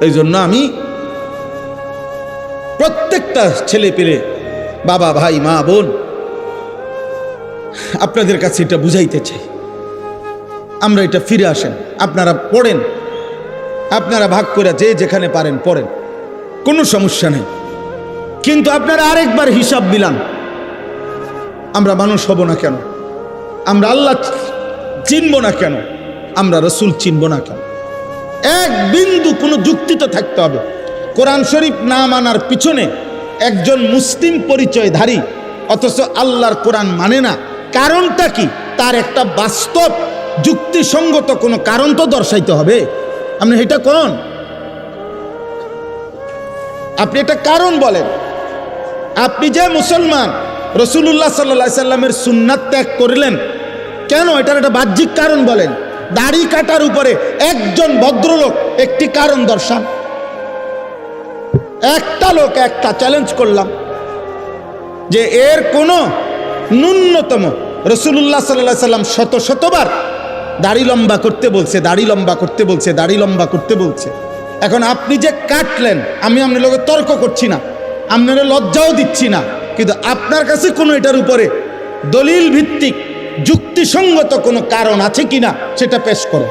এই জন্য আমি প্রত্যেকটা ছেলে পেলে, বাবা, ভাই, মা, বোন, আপনাদের কাছে এটা বুঝাইতে চাই, আমরা এটা ফিরে আসেন, আপনারা পড়েন, আপনারা ভাগ করে যে যেখানে পারেন পড়েন, কোনো সমস্যা নেই। কিন্তু আপনারা আরেকবার হিসাব দিলাম, আমরা মানুষ হব না কেন, আমরা আল্লাহ চিনব না কেন, আমরা রসুল চিনব না কেন? এক বিন্দু কোনো যুক্তি তো থাকতে হবে। কোরআন শরীফ না মানার পিছনে একজন মুসলিম পরিচয়ধারী অথচ আল্লাহর কোরআন মানে না, কারণটা কি? তার একটা বাস্তব যুক্তিসঙ্গত কোনো কারণ তো দর্শাইতে হবে। আপনি এটা কোন, আপনি একটা কারণ বলেন। আপনি যে মুসলমান, রাসূলুল্লাহ সাল্লাল্লাহু আলাইহি সাল্লামের সুন্নাত ত্যাগ করলেন কেন? এটার একটা বাহ্যিক কারণ বলেন। দাড়ি কাটার উপরে একজন ভদ্রলোক একটি কারণ দর্শান। একটা লোক, একটা চ্যালেঞ্জ করলাম যে এর কোনো ন্যূনতম, রাসূলুল্লাহ সাল্লাল্লাহু আলাইহি সাল্লাম শতবার দাড়ি লম্বা করতে বলছে, দাড়ি লম্বা করতে বলছে, দাড়ি লম্বা করতে বলছে। এখন আপনি যে কাটলেন, আমি আপনার লোকের তর্ক করছি না, আপনারা লজ্জাও দিচ্ছি না, কিন্তু আপনার কাছে কোনো এটার উপরে দলিল ভিত্তিক যুক্তিসঙ্গত কোনো কারণ আছে কিনা সেটা পেশ করো।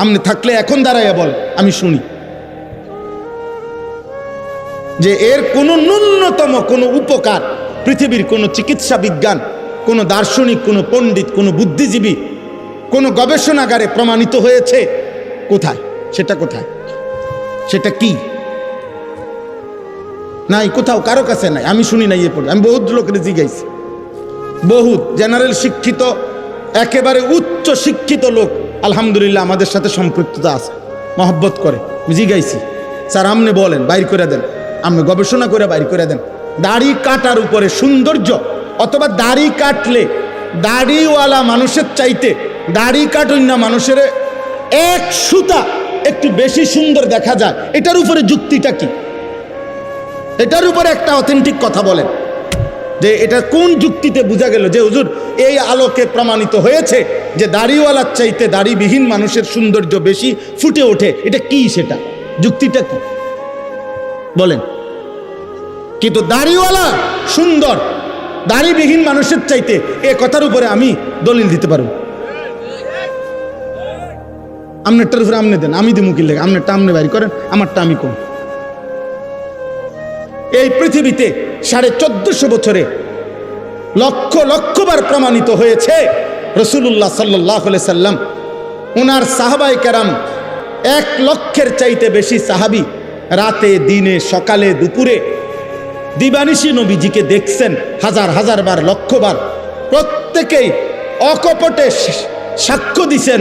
আপনি থাকলে এখন দাঁড়াইয়া বল, আমি শুনি যে এর কোনো ন্যূনতম কোনো উপকার পৃথিবীর কোনো চিকিৎসা বিজ্ঞান, কোনো দার্শনিক, কোনো পণ্ডিত, কোনো বুদ্ধিজীবী, কোনো গবেষণাগারে প্রমাণিত হয়েছে? কোথায় সেটা? কোথায় সেটা? কি নাই, কোথাও কারো কাছে নাই, আমি শুনি নাই এ পর্যন্ত। আমি বহুত লোকের জিজ্ঞাসি, বহুত জেনারেল শিক্ষিত, একেবারে উচ্চ শিক্ষিত লোক আলহামদুলিল্লাহ আমাদের সাথে সম্পৃক্ততা আছে, মহব্বত করে, জিজ্ঞাসি, স্যার আপনি বলেন, বাইর করে দেন, আপনি গবেষণা করে বাইর করে দেন, দাড়ি কাটার উপরে সৌন্দর্য, অথবা দাড়ি কাটলে দাড়িওয়ালা মানুষের চাইতে দাড়ি কাটুন না মানুষের এক সুতা একটু বেশি সুন্দর দেখা যায়, এটার উপরে যুক্তিটা কি? এটার উপরে একটা অথেন্টিক কথা বলেন যে এটা কোন যুক্তিতে বোঝা গেল যে হুজুর এই আলোকে প্রমাণিত হয়েছে যে দাড়িওয়ালার চাইতে দাড়িবিহীন মানুষের সৌন্দর্য বেশি ফুটে ওঠে। এটা কি? সেটা যুক্তিটা কি বলেন? কিন্তু দাড়িওয়ালা সুন্দর দাড়িবিহীন মানুষের চাইতে, এ কথার উপরে আমি দলিল দিতে পারব। আপনারটার উপরে আপনি দেন, আমি দিমুকির লেগে, আপনারটা আপনি বাইর করেন, আমারটা আমি কম। এই পৃথিবীতে 1450 বছরে লক্ষ লক্ষবার প্রমাণিত হয়েছে রাসূলুল্লাহ সাল্লাল্লাহু আলাইহি সাল্লাম, ওনার সাহাবায়ে কেরাম 1 লক্ষের চাইতে বেশি সাহাবী রাতে, দিনে, সকালে, দুপুরে, দিবানিশি নবীজিকে দেখছেন হাজার হাজার বার, লক্ষবার। প্রত্যেকেই অকপটে সাক্ষ্য দিছেন,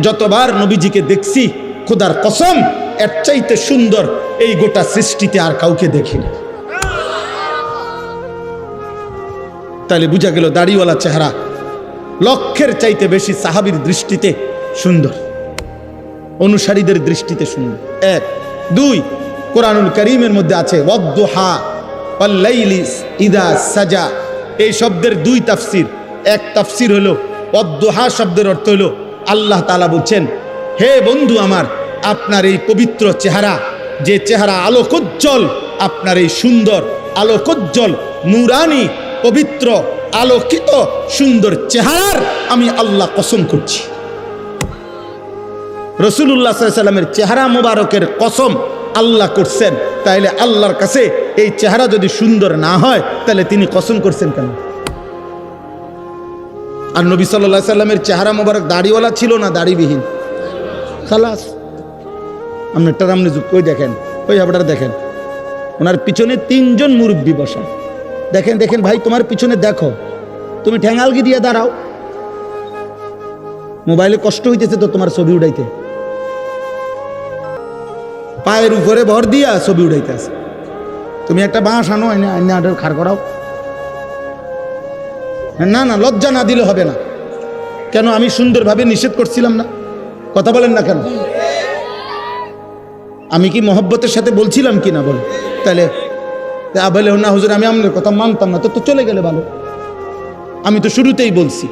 যতবার নবীজিকে দেখছি খোদার কসম এর চাইতে সুন্দর এই গোটা সৃষ্টিতে আর কাউকে দেখিনি। তাহলে বুঝা গেল দাড়িওয়ালা চেহারা লক্ষের চাইতে বেশি সাহাবীর দৃষ্টিতে সুন্দর, অনুসারীদের দৃষ্টিতে সুন্দর। 1 2 কোরআনুল কারীমের মধ্যে আছে ওয়াদ-দুহা ওয়াল-লাইলি ইযা সাজা, এই শব্দের 2 তাফসীর। এক তাফসীর হলো ওয়াদ-দুহা শব্দের অর্থ হলো আল্লাহ তাআলা বলছেন, হে বন্ধু আমার, আপনার এই পবিত্র চেহারা, যে চেহারা আলোকোজ্জ্বল, আপনার এই সুন্দর আলোকোজ্জ্বল নুরানি পবিত্র আলোকিত সুন্দর চেহারার আমি আল্লাহ কসম করছি। রাসূলুল্লাহ সাল্লাল্লাহু আলাইহি ওয়াসাল্লামের চেহারা মোবারকের কসম আল্লাহ করছেন, তাইলে আল্লাহর কাছে এই চেহারা যদি সুন্দর না হয় তাহলে তিনি কসম করছেন কেন? আর নবী সাল্লাল্লাহু আলাইহি ওয়াসাল্লামের চেহারা মোবারক দাড়িওয়ালা ছিল না দাড়িবিহীন? খালাস। আপনারটার আপনি কই দেখেন, ওই আপনারা দেখেন, ওনার পিছনে 3 জন মুরব্বী বসা। দেখেন দেখেন ভাই, তোমার পিছনে দেখো, তুমি ঠ্যাঙ্গালগি দিয়ে দাঁড়াও। মোবাইলে কষ্ট হইতেছে তো তোমার ছবি উঠাইতে, পায়ের উপরে ভর দিয়া ছবি উঠাইতে আছে। তুমি একটা বাঁশ আনো, আইনে খাড় করাও। না না, লজ্জা না দিলে হবে না। কেন? আমি সুন্দরভাবে নিষেধ করছিলাম না? কথা বলেন না কেন? আমি কি মহব্বতের সাথে বলছিলাম কি না? বল তাহলে বলে না হুজুর আমি আপনার কথা মানতাম না, তো চলে গেলে ভালো। আমি তো শুরুতেই বলছি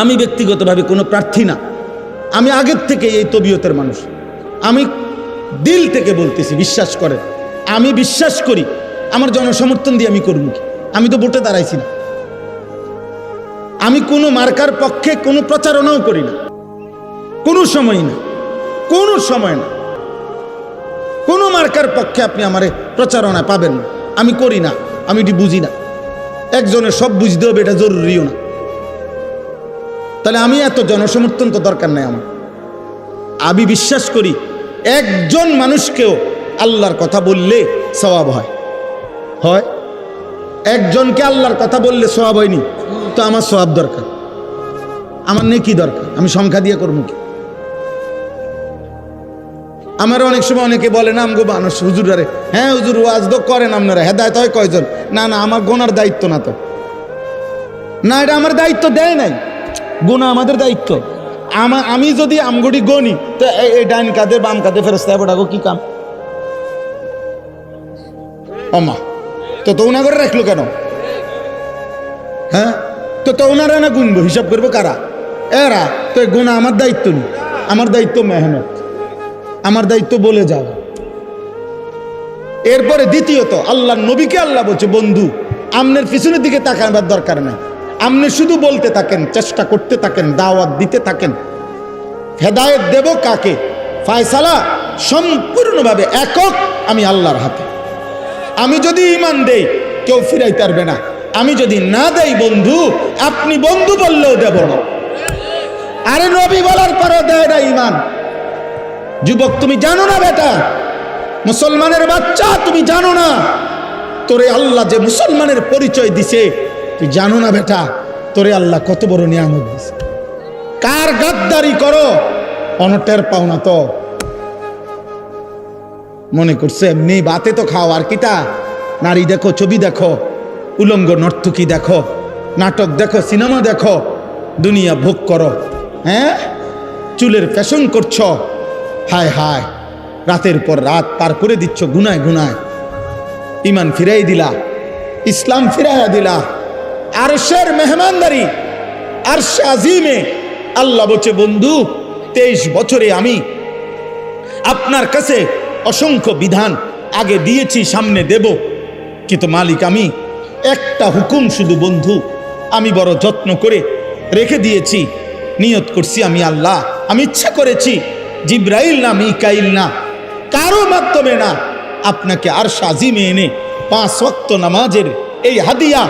আমি ব্যক্তিগতভাবে কোনো প্রার্থী না, আমি আগের থেকে এই তবিয়তের মানুষ। আমি দিল থেকে বলতেছি, বিশ্বাস করে। আমি বিশ্বাস করি আমার জনসমর্থন দিয়ে আমি করব কি? আমি তো ভোটে দাঁড়াইছি না। আমি কোনো মার্কার পক্ষে কোনো প্রচারণাও করি না, কোনো সময় না, কোনো সময় না। কোনো মার্কার পক্ষে আপনি আমার প্রচারণা পাবেন না, আমি করি না, আমি এটি বুঝি না। একজনের সব বুঝতে হবে এটা জরুরিও না। তাহলে আমি এত জনসমর্থন তো দরকার নাই আমার। আমি বিশ্বাস করি একজন মানুষকেও আল্লাহর কথা বললে সওয়াব হয়। হয় একজনকে আল্লাহর কথা বললে সওয়াব হয়নি, তো আমার সওয়াব দরকার, আমার নেকি দরকার। আমি সংখ্যা দিয়ে করবো কি? আমার অনেক সময় অনেকে বলে না আমগো মানুষ হুজুরারে, হ্যাঁ হুজুর ওয়াজ তো করেন আপনারা, হেদায়েত হয় কয়জন? না না, আমার গোনার দায়িত্ব না তো। না, এটা আমার দায়িত্ব দেয় নাই, গোনা আমাদের দায়িত্ব। আমি যদি আমগুড়ি গনি তো এই ডাইন কাঁধে বাম কাঁধে ফেরস্তা ওটাকে কি কাম? অমা তো উনা করে রাখলো কেন? হ্যাঁ, তো ওনারা না গুনবো, হিসাব করবো কারা? এরা। তো গোনা আমার দায়িত্ব নেই, আমার দায়িত্ব মেহনত, আমার দায়িত্ব বলে যাও। এরপরে দ্বিতীয়ত আল্লাহর নবীকে আল্লাহ বলছে বন্ধু আমনের পিছনের দিকে তাকাবার দরকার নাই, আপনি শুধু বলতে থাকেন, চেষ্টা করতে থাকেন, দাওয়াত দিতে থাকেন। হেদায়েত দেব কাকে? ফয়সালা সম্পূর্ণভাবে একক আমি আল্লাহর হাতে। আমি যদি ঈমান দেই কেউ ফিরাইতে পারবে না, আমি যদি না দেই বন্ধু, আপনি বন্ধু বললেও দেব না। আরে নবী বলার পরও দেয় না ঈমান। যুবক তুমি জানো না বেটা, মুসলমানের বাচ্চা তুমি জানো না তোরে আল্লাহ যে মুসলমানের পরিচয় দিছে, তুই জানো না বেটা তোরে আল্লাহ কত বড় নিয়ামত দিছে। কার গাদ্দারি করো অনটের পাও না তো। মনে করছে এমনি বাতে তো খাও, আর কিটা? নারী দেখো, ছবি দেখো, উলঙ্গ নর্তকী দেখো, নাটক দেখো, সিনেমা দেখো, দুনিয়া ভোগ করো। হ্যাঁ, চুলের ফ্যাশন করছো, হায় হায় রাতের পর রাত পার করে দিচ্ছ গুনায় গুনায়। ঈমান ফিরাই দিলা, ইসলাম ফিরাইয়া দিলা। আরশের মেহমানদারি, আরশে আজিমে আল্লাহ বলছে বন্ধু 23 বছরে আমি আপনার কাছে অসংখ্য বিধান আগে দিয়েছি, সামনে দেব, কিন্তু মালিক আমি একটা হুকুম শুধু বন্ধু আমি বড় যত্ন করে রেখে দিয়েছি। নিয়ত করছি আমি আল্লাহ, আমি ইচ্ছা করেছি জিব্রাইল না মিকাইল না কারো মাধ্যমে না, আপনাকে আরশে আজিমে এনে 5 ওয়াক্ত নামাজের এই হাদিয়া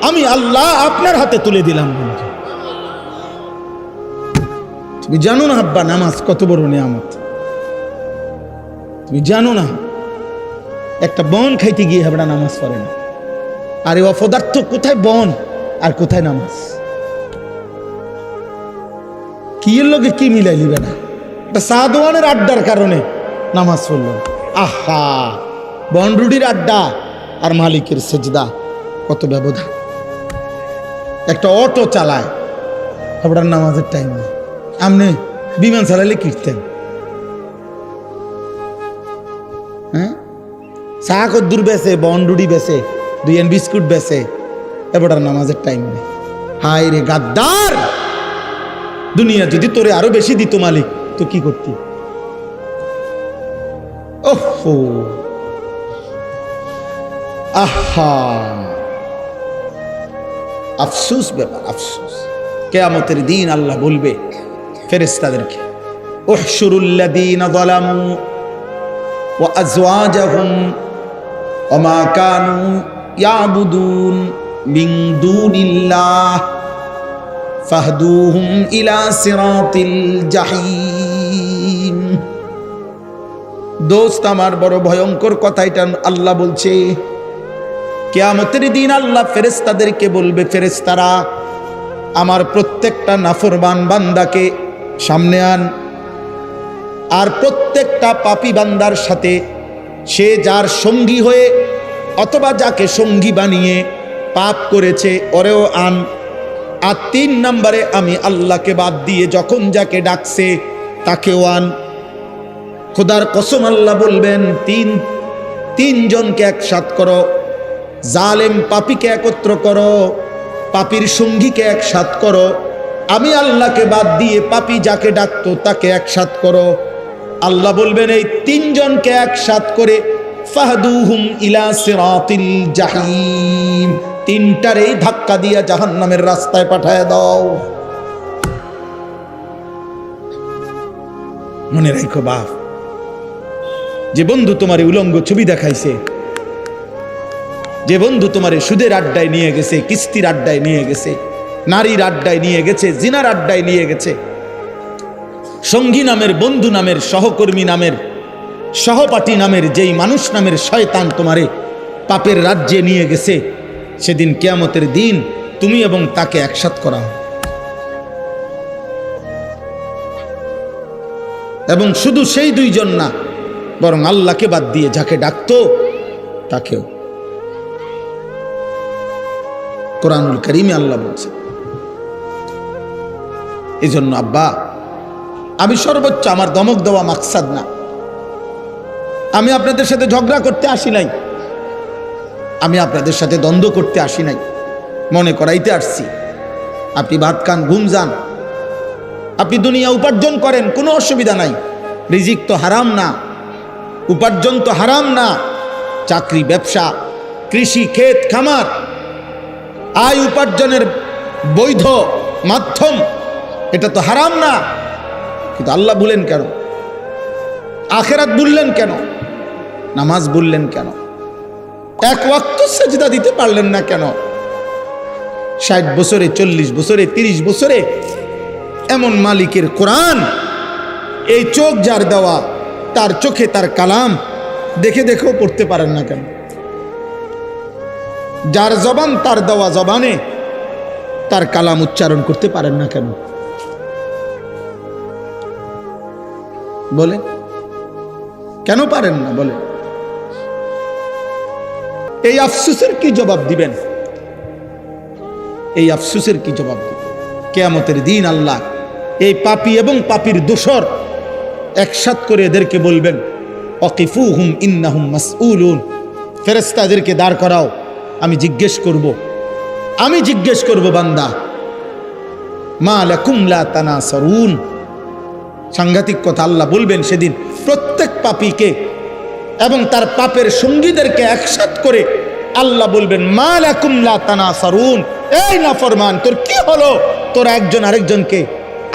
আমি আল্লাহ আপনার হাতে তুলে দিলাম। বন্ধু তুমি জানো না আব্বা নামাজ কত বড় নিয়ামত? তুমি জানো না একটা বন খাইতে গিয়ে হাবড়া নামাজ পড়ে না। আরে অপদার্থ কোথায় বন আর কোথায় নামাজ? কি এর লগে কি মিলাই নিবে না? একটা সাদওয়ানের আড্ডার কারণে নামাজ পড়ল। আহা, বনরুডির আড্ডা আর মালিকের সেজদা কত ব্যবধান। একটা অটো চালায় হাবড়ার নামাজের টাইম নেই। আপনি বিমান চালাইলে কীর্তেন? হ্যাঁ, চা কদ্দুর বেছে, বনরুডি বেছে, 2 বিস্কুট বেছে, এবার নামাজের টাইম নেই। হায় রে গাদ্দার, দুনিয়া যদি তোরে আরো বেশি দিত মালিক তো কি করতি? ওহো, আহা, আফসোস ব্যাপার, আফসোস। কিয়ামতের দিন আল্লাহ বলবে ফেরেশতাদেরকে, উহশুরুল্লাযীনা যালামু ওয়া আযওয়াজাহুম ওয়া মা কানু ইয়াবুদুন মিন দুনিল্লাহ ফাহদুহুম ইলা সিরাতিল জাহিম। দোস্ত আমার, বড় ভয়ঙ্কর কথা এটা আল্লাহ বলছে। কিয়ামতের দিন আল্লাহ ফেরেশতাদেরকে বলবে, ফেরেশতারা আমার প্রত্যেকটা নাফরমান বান্দাকে সামনে আন, আর প্রত্যেকটা পাপী বান্দার সাথে সে যার সঙ্গী হয়ে অথবা যাকে সঙ্গী বানিয়ে পাপ করেছে ওরেও আন। আর 3 নম্বরে আমি আল্লাহকে বাদ দিয়ে যখন যাকে ডাকছে তাকেও আন। খোদার কসম আল্লাহ বলবেন, তিনজনকে একসাথ করো, জালেম পাপীকে একত্র করো, পাপীর সঙ্গীকে একসাথ করো, আমি আল্লাহকে বাদ দিয়ে পাপী যাকে ডাকতো তাকে একসাথ করো। আল্লাহ বলবেন এই 3 জনকে একসাথ করে ফাহদুহুম ইলা সিরাতিল জাহিম, 3টারেই ধাক্কা দিয়া জাহান্নামের রাস্তায় পাঠায় দাও। মনে রাখো বাপ, যে বন্ধু তোমার উলঙ্গ ছবি দেখাইছে, যে বন্ধু তোমারে সুদের আড্ডায় নিয়ে গেছে, কিস্তির আড্ডায় নিয়ে গেছে, নারীর আড্ডায় নিয়ে গেছে, জিনার আড্ডায় নিয়ে গেছে, সঙ্গী নামের, বন্ধু নামের, সহকর্মী নামের, সহপাঠী নামের যেই মানুষ নামের শয়তান তোমারে পাপের রাজ্যে নিয়ে গেছে, সেদিন কিয়ামতের দিন তুমি এবং তাকে একসাথ করা হবে। এবং শুধু সেই 2 জন না, বরং আল্লাহকে বাদ দিয়ে যাকে ডাকতো তাকেও। কোরআনুল কারীমে আল্লাহ বলছে। এই জন্য আব্বা, আমি সর্বোচ্চ, আমার ধমক দেওয়া মাকসাদ না, আমি আপনাদের সাথে ঝগড়া করতে আসি নাই, আমি আপনাদের সাথে দ্বন্দ্ব করতে আসি নাই, মনে করাইতে আসছি আপনি ভাত খান, ঘুম যান, আপনি দুনিয়া উপার্জন করেন, কোনো অসুবিধা নাই। রিজিক তো হারাম না, উপার্জন তো হারাম না। চাকরি, ব্যবসা, কৃষি, ক্ষেত খামার, আয় উপার্জনের বৈধ মাধ্যম, এটা তো হারাম না। কিন্তু আল্লাহ বললেন কেন? আখিরাত বললেন কেন? নামাজ বললেন কেন? 1 ওয়াক্ত সিজদা দিতে পারলেন না কেন? 60 বছরে, 40 বছরে, 30 বছরে এমন মালিকের কোরআন, এই চোখ যার দেওয়া, তার চোখে তার কালাম দেখে দেখেও পড়তে পারেন না কেন? যার জবান, তার দেওয়া জবানে তার কালাম উচ্চারণ করতে পারেন না কেন? বলেন, কেন পারেন না? বলেন। এই আফসোসের কি জবাব দিবেন? এই আফসোসের কি জবাব দিবেন? কিয়ামতের দিন আল্লাহ এই পাপী এবং পাপীর দোসর একসাথ করে এদেরকে বলবেন, ওয়াকিফুহুম ইন্নাহুম মাসউলুন। ফেরেশতাদেরকে দাঁড় করাও, আমি জিজ্ঞেস করব বান্দা, মা লাকুম লা তানাসারুন। সাংঘাতিক কথা আল্লাহ বলবেন সেদিন প্রত্যেক পাপীকে এবং তার পাপের সঙ্গীদেরকে একসাথ করে আল্লাহ বলবেন, মা লাকুম লা তানাসারুন, এই নাফরমান, তোর কি হলো? তোরা একজন আরেকজনকে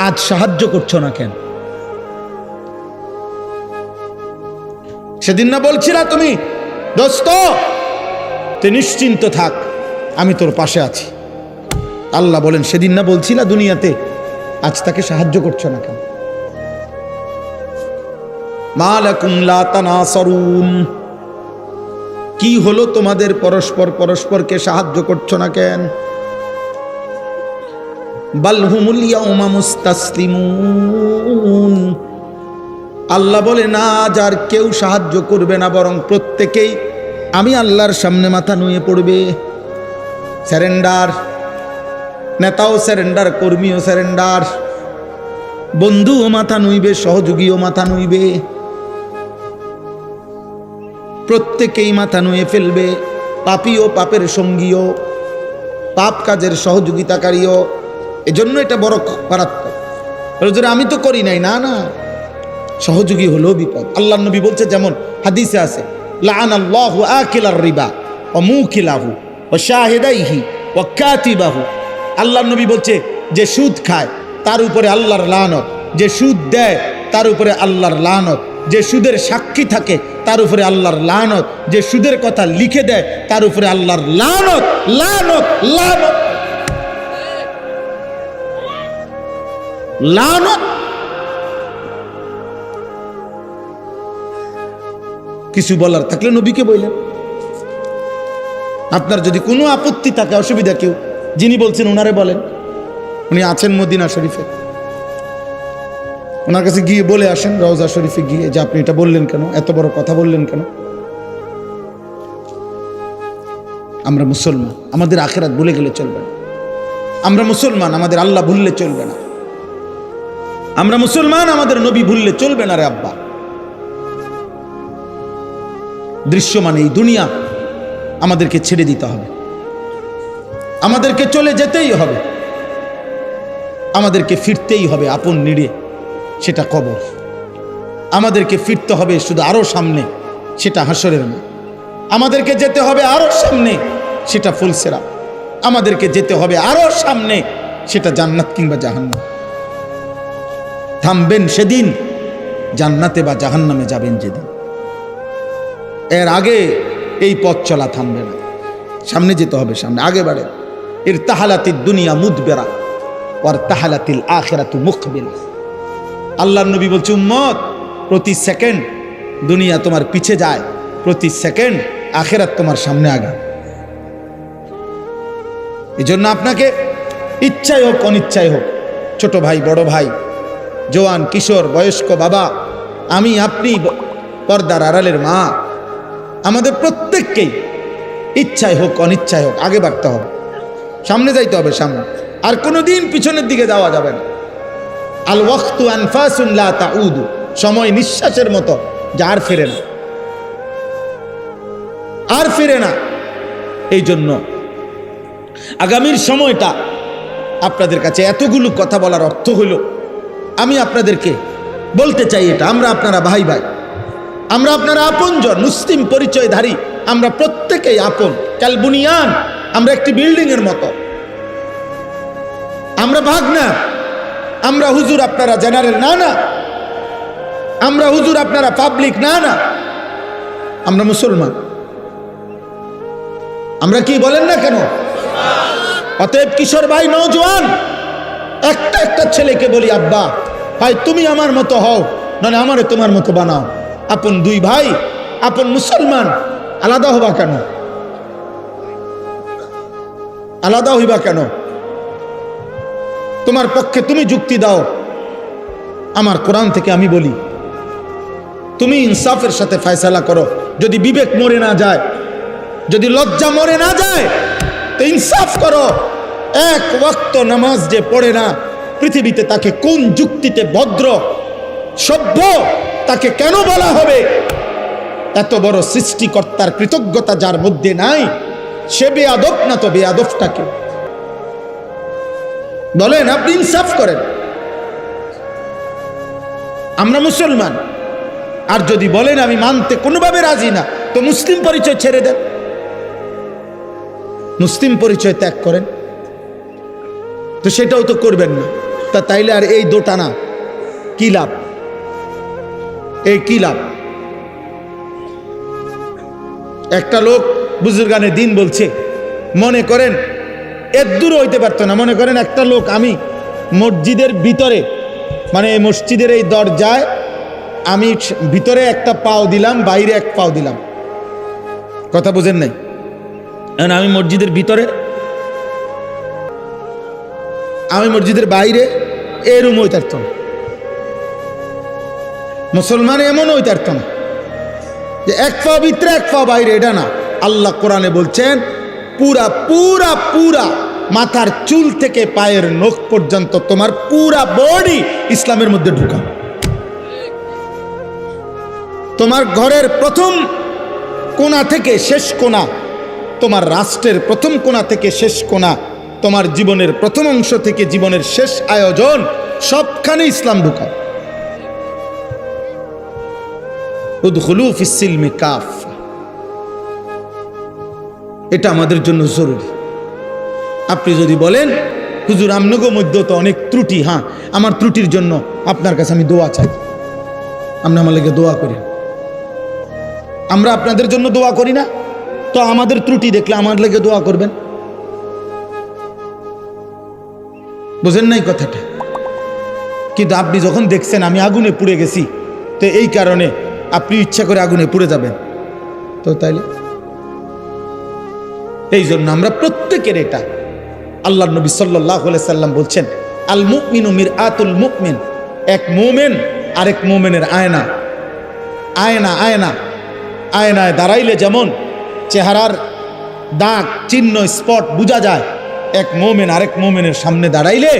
আজ সাহায্য করছো না কেন? সেদিন না বলছিলা তুমি, দোস্ত তুই নিশ্চিন্ত থাক, আমি তোর পাশে আছি। আল্লাহ বলেন, সেদিন না বলছিলা দুনিয়াতে, আজ তাকে সাহায্য করছো না কেন? মা লাকুম লা তানাসারুন, কি হলো তোমাদের? পরস্পরকে সাহায্য করছো না কেন? বাল হুমুল ইয়াউমা মুস্তাসলিমুন। আল্লাহ বলে, না, আজ আর কেউ সাহায্য করবে না, বরং প্রত্যেকেই আমি আল্লাহর সামনে মাথা নুয়ে পড়বে। স্যারেন্ডার, নেতাও স্যারেন্ডার, কর্মীও স্যারেন্ডার, বন্ধুও মাথা নুইবে, সহযোগীও মাথা নুইবে, প্রত্যেকেই মাথা নুয়ে ফেলবে। পাপীও, পাপের সঙ্গীও, পাপ কাজের সহযোগিতাকারীও। এজন্য এটা বড় মারাত্মক। আমি তো করি নাই, না না, সহযোগী হলো বিপদ। আল্লাহর নবী বলছে, যেমন হাদিসে আছে, লাআনাল্লাহু আকিলার রিবা ওয়া মুকিলাহু ওয়া শাহিদাইহি ওয়া কাতিবাহু। আল্লাহর নবী বলছে যে সুদ খায় তার উপরে আল্লাহর লানত, যে সুদ দেয় তার উপরে আল্লাহর লানত, যে সুদের সাক্ষী থাকে তার উপরে আল্লাহর লানত, যে সুদের কথা লিখে দেয় তার উপরে আল্লাহর লানত, লানত, লানত, লানত। কিছু বলার থাকলে নবীকে বললেন। আপনার যদি কোনো আপত্তি থাকে, অসুবিধা, কেউ যিনি বলছেন ওনারে বলেন। উনি আছেন মদিনা শরীফে, ওনার কাছে গিয়ে বলে আসেন, রওজা শরীফে গিয়ে, যে আপনি এটা বললেন কেন, এত বড় কথা বললেন কেন? আমরা মুসলমান, আমাদের আখিরাত ভুলে গেলে চলবে না। আমরা মুসলমান, আমাদের আল্লাহ ভুললে চলবে না। আমরা মুসলমান, আমাদের নবী ভুললে চলবে না রে আব্বা। দৃশ্যমান এই দুনিয়া আমাদেরকে ছেড়ে দিতে হবে, আমাদেরকে চলে যেতেই হবে, আমাদেরকে ফিরতেই হবে আপন নিড়ে, সেটা কবর। আমাদেরকে ফিরতে হবে শুধু আরো সামনে, সেটা হাসরের মাঠ। আমাদেরকে যেতে হবে আরো সামনে, সেটা ফুলসেরা। আমাদেরকে যেতে হবে আরো সামনে, সেটা জান্নাত কিংবা জাহান্নাম। থামবেন সেদিন, জান্নাতে বা জাহান্নামে যাবেন যেদিন। এর আগে এই পথ চলা থামবে না, সামনে যেতে হবে, সামনে আগে বাড়ে। ইরতাহালাতিদ দুনিয়া মুদবিরা ওয়ার তাহালাতিল আখিরাতু মুকবিলা। আল্লাহর নবী বলছে, উম্মত, প্রতি সেকেন্ড দুনিয়া তোমার পিছে যায়, প্রতি সেকেন্ড আখিরাত তোমার সামনে আগায়। এই জন্য আপনাকে ইচ্ছাই হোক অনিচ্ছাই হোক, ছোট ভাই, বড় ভাই, জওয়ান, কিশোর, বয়স্ক, বাবা, আমি, আপনি, পর্দার আড়ালের মা, আমাদের প্রত্যেককেই ইচ্ছাই হোক অনিচ্ছাই হোক আগে বাড়তে হবে, সামনে যাইতে হবে, সামনে। আর কোনোদিন পিছনের দিকে যাওয়া যাবে না। আল ওয়াক্তু আনফাসুন লা তাউদু, সময় নিঃশ্বাসের মতো, যা আর ফিরে না, আর ফিরে না। এই জন্য আগামীর সময়টা আপনাদের কাছে এতগুলো কথা বলার অর্থ হইল, আমি আপনাদেরকে বলতে চাই এটা, আমরা আপনারা ভাই ভাই, আমরা আপনারা আপনজন, মুসলিম পরিচয়ধারী, আমরা প্রত্যেকেই আপন। কাল বুনিয়ান, আমরা একটি বিল্ডিং এর মতো, আমরা ভাগ না। আমরা হুজুর, আপনারা জেনারেল না, না। আমরা হুজুর, আপনারা পাবলিক না, না। আমরা মুসলমান। আমরা কি বলেন না কেন? অতএব কিশোর ভাই, নওজোয়ান, একটা একটা ছেলেকে বলি, আব্বা ভাই তুমি আমার মতো হও, নয় আমারে তোমার মতো বানাও। আপন দুই ভাই, আপন মুসলমান, আলাদা হবা কেন? আলাদা হইবা কেন? তোমার পক্ষে তুমি যুক্তি দাও, আমার কোরআন থেকে আমি বলি, তুমি ইনসাফের সাথে ফয়সালা করো। যদি বিবেক মরে না যায়, যদি লজ্জা মরে না যায়, তো ইনসাফ করো। এক ওয়াক্ত নামাজ যে পড়ে না পৃথিবীতে, তাকে কোন যুক্তিতে ভদ্র সভ্য তাকে কেন বলা হবে? এত বড় সৃষ্টিকর্তার কৃতজ্ঞতা যার মধ্যে নাই, সে বেয়াদব না তো বেয়াদবটাকে বলেন? আপনি ইনসাফ করেন। আমরা মুসলমান, আর যদি বলেন আমি মানতে কোনোভাবে রাজি না, তো মুসলিম পরিচয় ছেড়ে দেন, মুসলিম পরিচয় ত্যাগ করেন। তো সেটাও তো করবেন না, তা তাইলে আর এই দোটানা কি লাভ? এই কি লাভ? একটা লোক বুজুর্গানে দিন বলছে, মনে করেন এর দূর হইতে পারতো না। মনে করেন একটা লোক, আমি মসজিদের ভিতরে, মানে মসজিদের এই দরজায় আমি ভিতরে একটা পাও দিলাম, বাইরে এক পাও দিলাম, কথা বুঝেন নাই? আমি মসজিদের ভিতরে, আমি মসজিদের বাইরে, এরম হইতে পারত না। মুসলমান এমন হইতে পারত না যে এক পাও ভিতরে এক পাও বাইরে, এটা না। আল্লাহ কোরআনে বলছেন, পুরা পুরা পুরা মাথার চুল থেকে পায়ের নখ পর্যন্ত তোমার পুরা বডি ইসলামের মধ্যে ঢুকা। তোমার ঘরের প্রথম কোণা থেকে শেষ কোণা, তোমার রাষ্ট্রের প্রথম কোণা থেকে শেষ কোণা, তোমার জীবনের প্রথম অংশ থেকে জীবনের শেষ আয়োজন, সবখানে ইসলাম ঢুকা। উদখুলু ফিস সিলমি কাফা, এটা আমাদের জন্য জরুরি। আপনি যদি বলেন হুজুর আমনগো মধ্যে তো অনেক ত্রুটি, হ্যাঁ আমার ত্রুটির জন্য আপনার কাছে আমি দোয়া চাই, আপনি আমার লেগে দোয়া করেন। আমরা আপনাদের জন্য দোয়া করি না, তো আমাদের ত্রুটি দেখলে আমার লেগে দোয়া করবেন। বুঝেন নাই কথাটা? কিন্তু আপনি যখন দেখছেন আমি আগুনে পুড়ে গেছি, তো এই কারণে আপনি ইচ্ছা করে আগুনে পুড়ে যাবেন, তো তাইলে এই জন্য আমরা প্রত্যেকের এটা, আল্লাহ নবী সাল্লাল্লাহু আলাইহি সাল্লাম বলছেন আল মুমিনু মিরআতুল মুমিন, এক মুমিন আরেক মুমিনের আয়না। আয়না আয়না আয়নায় দাঁড়াইলে যেমন চেহারার দাগ চিহ্ন স্পট বোঝা যায়, এক মুমিন আরেক মুমিনের সামনে দাঁড়াইলে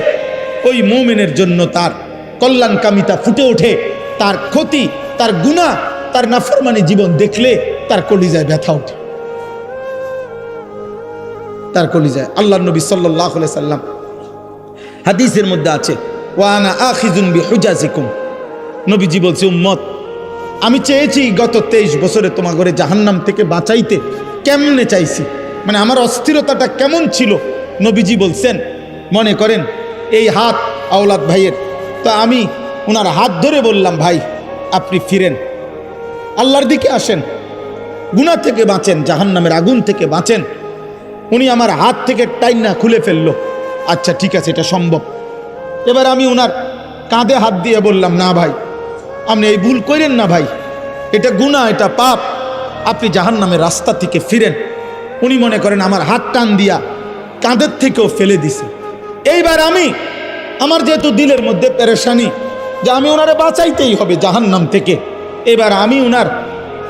ওই মুমিনের জন্য তার কল্যাণকামিতা ফুটে ওঠে, তার ক্ষতি, তার গুনাহ, তার নাফরমানি জীবন দেখলে তার কলিজায় ব্যথা ওঠে, তার কলিজায়। আল্লাহ নবী সাল্লাল্লাহু আলাইহি সাল্লাম হাদিসের মধ্যে আছে ওয়া আনা আখিযুন বিহুজাজিকুম, নবীজি বলছে উম্মত আমি চেয়েছি গত 23 বছরে তোমার ঘরে জাহান্নাম থেকে বাঁচাইতে, কেমনে চাইছি মানে আমার অস্থিরতাটা কেমন ছিল। নবীজি বলছেন মনে করেন এই হাত আওলাদ ভাইয়ের, তো আমি ওনার হাত ধরে বললাম ভাই আপনি ফিরেন, আল্লাহর দিকে আসেন, গুনাহ থেকে বাঁচেন, জাহান্নামের আগুন থেকে বাঁচেন। উনি আমার হাত থেকে টাইনা খুলে ফেললো, আচ্ছা ঠিক আছে এটা সম্ভব। এবার আমি ওনার কাঁধে হাত দিয়ে বললাম না ভাই আপনি এই ভুল করেন না ভাই, এটা গুনাহ, এটা পাপ, আপনি জাহান্নামের রাস্তা থেকে ফিরেন। উনি মনে করেন আমার হাত টান দিয়া কাঁধের থেকেও ফেলে দিছে। এইবার আমি আমার যেহেতু দিলের মধ্যে পেরেশানি যে আমি ওনারে বাঁচাইতেই হবে জাহান্নাম থেকে, এবার আমি ওনার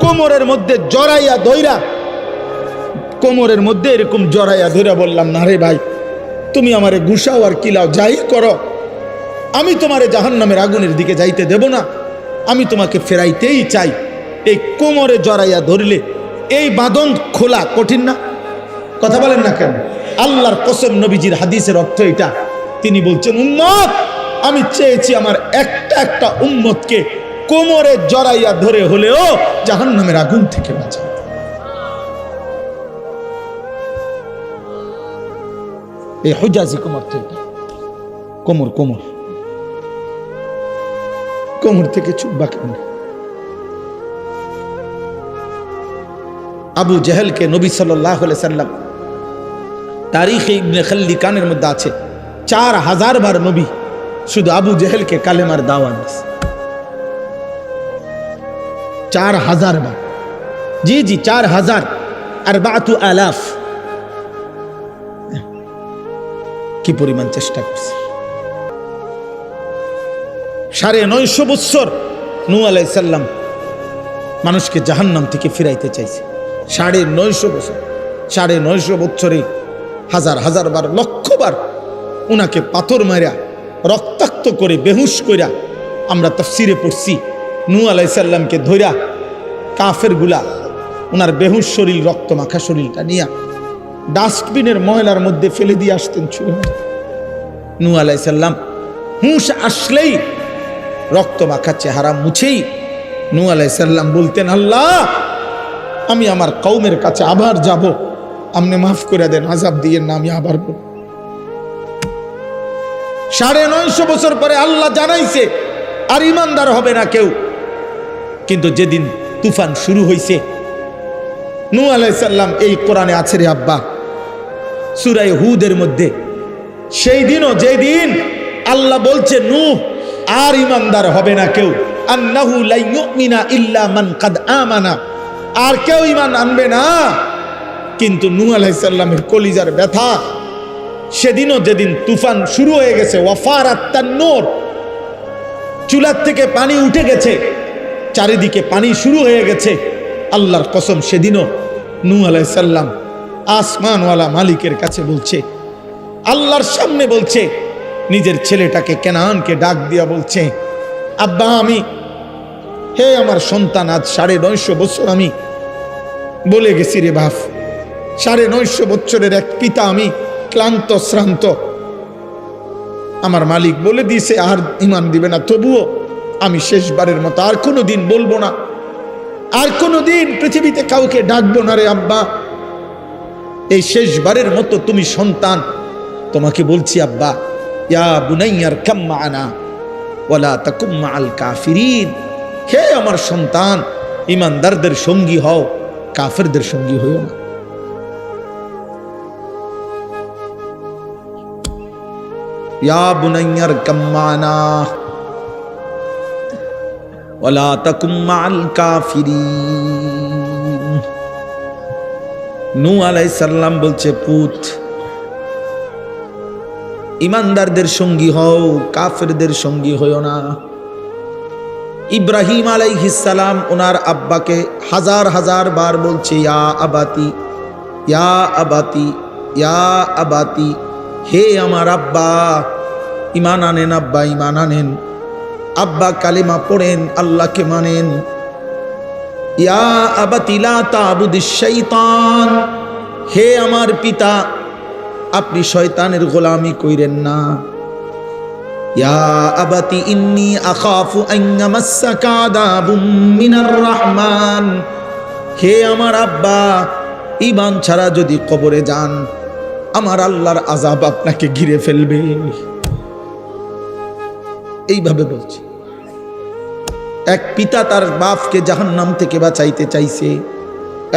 কোমরের মধ্যে জড়াইয়া ধইরা, কোমরের মধ্যে এরকম জড়াইয়া ধইরা বললাম না রে ভাই তুমি আমারে গুসাও আর কিলাও যাই করো, আমি তোমারে জাহান্নামের আগুনের দিকে যাইতে দেব না, আমি তোমাকে ফেরাইতেই চাই। এই কোমরে জড়াইয়া ধরলে এই বাঁধন খোলা কঠিন না? কথা বলেন না কেন? আল্লাহর কসম নবীজির হাদিসের অর্থ এটা, তিনি বলছেন উম্মত আমি চেয়েছি আমার একটা একটা উম্মতকে কোমরে জড়াইয়া ধরে হলেও জাহান্নামের আগুন থেকে বাঁচাতে। এই হুজাজিকুম অর্থ এটা, কোমর কোমর কোমর থেকে ছুটবা কেমন? আবু জেহেলকে নবী সাল্লাল্লাহু আলাইহি সাল্লাম তারিখে ইবনে খাল্লিকানের মধ্যে আছে 4000 বার নবী শুধু আবু জেহেলকে কালেমার দাওয়াত দিয়েছে, 4000 বার। জি জি 4000, 4000 কি পরিমাণ চেষ্টা করছে। 950 বছর নূহ আলাইহিস সালাম মানুষকে জাহান্নাম থেকে ফিরাইতে চাইছে। 950 বছর, 950 বছরে হাজার হাজার বার, লক্ষ বার উনাকে পাথর মারা রক্তাক্ত করে বেহুশ কইরা, আমরা তাফসিরে পড়ছি নূহ আলাইহিস সালামকে ধইরা কাফের গুলা উনার বেহুশ শরীর, রক্ত মাখা শরীরটা নিয়া ডাস্টবিনের ময়লার মধ্যে ফেলে দিয়ে আসতেন ছুঁড়ে। নূহ আলাইহিস সালাম হুঁশ আসলেই রক্ত মাখা চেহারা মুছেই নূহ আলাইহিস সালাম বলতেন আল্লাহ আমি আমার কওমের কাছে আবার যাব, আপনি মাফ করে দেন, আযাব দিয়েন না, আমি আবার করব। 950 বছর পরে আল্লাহ জানাইছে আর ইমানদার হবে না কেউ। কিন্তু যেদিন তুফান শুরু হয়েছে, নূহ আলাইহিস সালাম, এই কোরআনে আছে রে আব্বা সূরা হুদের মধ্যে, সেই দিনও যেদিন আল্লাহ বলছে নূহ আর ইমানদার হবে না কেউ, আন্নাহু লা ইউমিনা ইল্লা মান কাদ আমানা, আর কেউ ইমান আনবে না। কিন্তু নূহ আলাইহিস সালামের কলিজার ব্যথা সেদিনও, যেদিন তুফান শুরু হয়ে গেছে, ওয়াফারাত তান্নুর, চুলার থেকে পানি উঠে গেছে, চারিদিকে পানি শুরু হয়ে গেছে, আল্লাহর কসম সেদিনও নূহ আলাইহিস সালাম আসমানওয়ালা মালিকের কাছে বলছে, আল্লাহর সামনে বলছে, নিজের ছেলেটাকে কেনানকে ডাক দিয়া বলছে আব্বা আমি, হে আমার সন্তান, আজ 950 বছর আমি বলে গেছি রে বাপ, 950 বছরের এক পিতা আমি, ক্লান্ত শ্রান্ত, আমার মালিক বলে দিয়েছে আর ইমান দিবে না, তবুও আমি শেষবারের মতো আর কোনো দিন বলবো না, আর কোনো দিন পৃথিবীতে কাউকে ডাকবো না রে আব্বা, এই শেষবারের মতো তুমি সন্তান তোমাকে বলছি আব্বা, ইয়া বুনাইয়ার কাম মা'ানা ওয়ালা তাকুম মা'আল কাফিরিন, হে আমার সন্তান, ইমানদারদের সঙ্গী হও, কাফেরদের সঙ্গী হইও না। ইয়া বুনাইয়ার কাম মা'ানা ওয়ালা তাকুম মা'আল কাফিরিন। নূহ আলাইহিস সালাম বলছে, পুত, ইমানদারদের সঙ্গী হও, কাফেরদের সঙ্গী হইও না। ইব্রাহিম আলাইহিস সালাম ওনার আব্বাকে হাজার হাজার বার বলছে, ইয়া আবাতি, ইয়া আবাতি, ইয়া আবাতি, হে আমার আব্বা, ঈমান আনেন আব্বা, ঈমান আনেন। আব্বা কালিমা পড়েন, আল্লাহকে মানেন। ইয়া আবাতি লা তা'বুদিশ শাইতান, হে আমার পিতা, আপনি শয়তানের গোলামি কইরেন না। ইয়া আবাতি ইন্নী আখাফু আন ইয়ামাসসাকা আযাবুম মিনার রাহমান, হে আমার আব্বা, ঈমান ছাড়া যদি কবরে যান, আমার আল্লাহর আযাব আপনাকে ঘিরে ফেলবে। এইভাবে বলছি। এক পিতা তার বাপকে জাহান্নাম থেকে বাঁচাইতে চাইছে,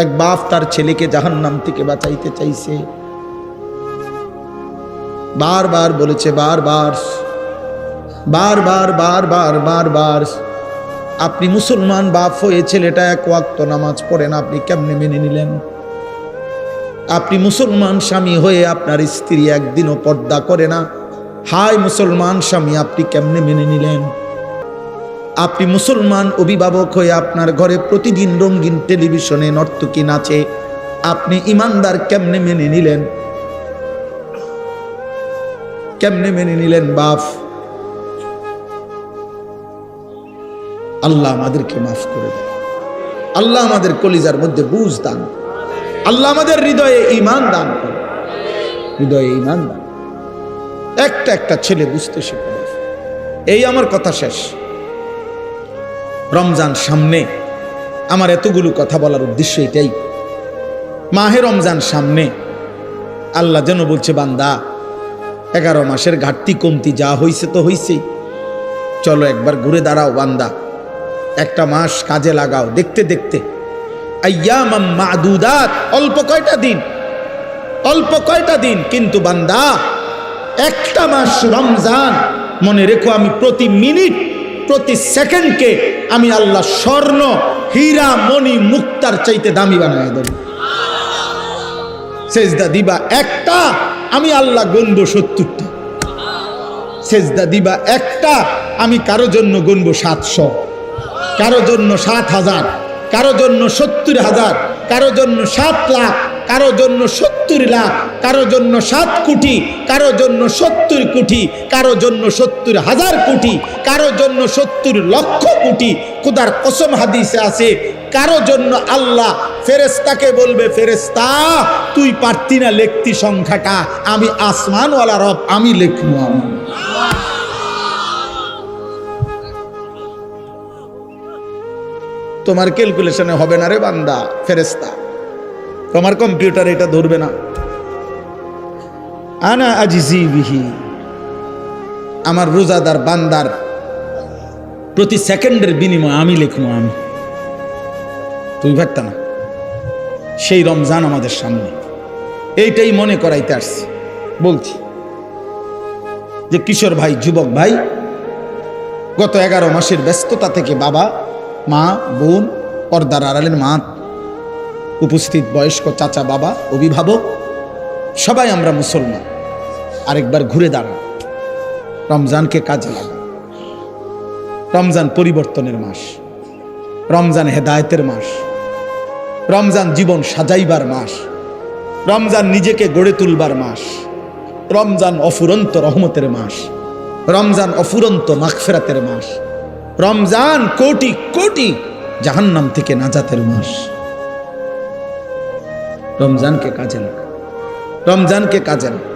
এক বাপ তার ছেলেকে জাহান্নাম থেকে বাঁচাইতে চাইছে। বারবার বলেছে, বারবার বারবার বারবার বারবার, আপনি মুসলমান বাপ হয়ে ছেলেটা এক ওয়াক্ত নামাজ পড়ে না, আপনি কেমনে মেনে নিলেন? আপনি মুসলমান স্বামী হয়ে আপনার স্ত্রী একদিনও পর্দা করে না, হায় মুসলমান স্বামী, আপনি কেমনে মেনে নিলেন? আপনি মুসলমান অভিভাবক হয়ে আপনার ঘরে প্রতিদিন রঙিন টেলিভিশনে নর্তকী নাচে, আপনি ইমানদার কেমনে মেনে নিলেন? কেমনে মেনে নিলেন বাপ? আল্লাহ আমাদেরকে মাফ করে দেয়, আল্লাহ আমাদের কলিজার মধ্যে বুঝ দান, আল্লাহ আমাদের হৃদয়ে ঈমান দান করে, হৃদয়ে ঈমান দান। একটা একটা ছেলে বুঝতে শিখে। এই আমার কথা শেষ। রমজান সামনে, আমার এতগুলো কথা বলার উদ্দেশ্য এটাই। মাহে রমজান সামনে, আল্লাহ যেন বলছে, বান্দা 11 মাসের ঘাটতি কমতি যা হইছে তো হইছেই, চলো একবার ঘুরে দাঁড়াও বান্দা, একটা মাস কাজে লাগাও। দেখতে দেখতে আইয়ামাম মা'দুদাত, অল্প কয়টা দিন, অল্প কয়টা দিন, কিন্তু বান্দা একটা মাস রমজান, মনে রেখো আমি প্রতি মিনিট প্রতি সেকেন্ডকে আমি আল্লাহ স্বর্ণ হীরা মণি মুক্তার চাইতে দামি বানায় দেব। সেজদা দিবা একটা, আমি আল্লাহ গুনবো 70টা। সেজদা দিবা একটা, আমি কারো জন্য গুনবো 700, কারো জন্য 7,000, কারো জন্য 70,000, কারো জন্য 7 লাখ, কারো জন্য 70 লাখ, কারো জন্য 7 কোটি, কারো জন্য 70 কোটি, কারো জন্য 70,000 কোটি, কারো জন্য 70 লক্ষ কোটি। খোদার কসম হাদিসে আছে, কারো জন্য আল্লাহ ফেরেশতাকে বলবে, ফেরেশতা তুই পারতি না লিখতি সংখ্যাটা, আমি আসমানওয়ালা রব, আমি লিখবো। তোমার ক্যালকুলেশনে হবে না রে বান্দা, ফেরেশতা তোমার কম্পিউটার এটা ধরবে না। আনা আজিজি বিহি, আমার রোজাদার বান্দার প্রতি সেকেন্ডের বিনিময় আমি লিখবো। আমি, তুই ভাবতা না। সেই রমজান আমাদের সামনে, এইটাই মনে করাইতে আসছি। বলছি যে কিশোর ভাই, যুবক ভাই, গত 11 মাসের ব্যস্ততা থেকে বাবা মা বোন, পর্দার আড়ালের মা, উপস্থিত বয়স্ক চাচা বাবা, অভিভাবক, সবাই আমরা মুসলমান। আরেকবার ঘুরে দাঁড়ান, রমজানকে কাজে লাগান। রমজান পরিবর্তনের মাস, রমজান হেদায়েতের মাস, রমজান জীবন সাজাইবার মাস, রমজান নিজেকে গড়ে তুলবার মাস, রমজান অফুরন্ত রহমতের মাস, রমজান অফুরন্ত মাগফিরাতের মাস, রমজান কোটি কোটি জাহান্নাম থেকে নাজাতের মাস। রমজানকে কাজে লাগা, রমজানকে কাজে লাগা।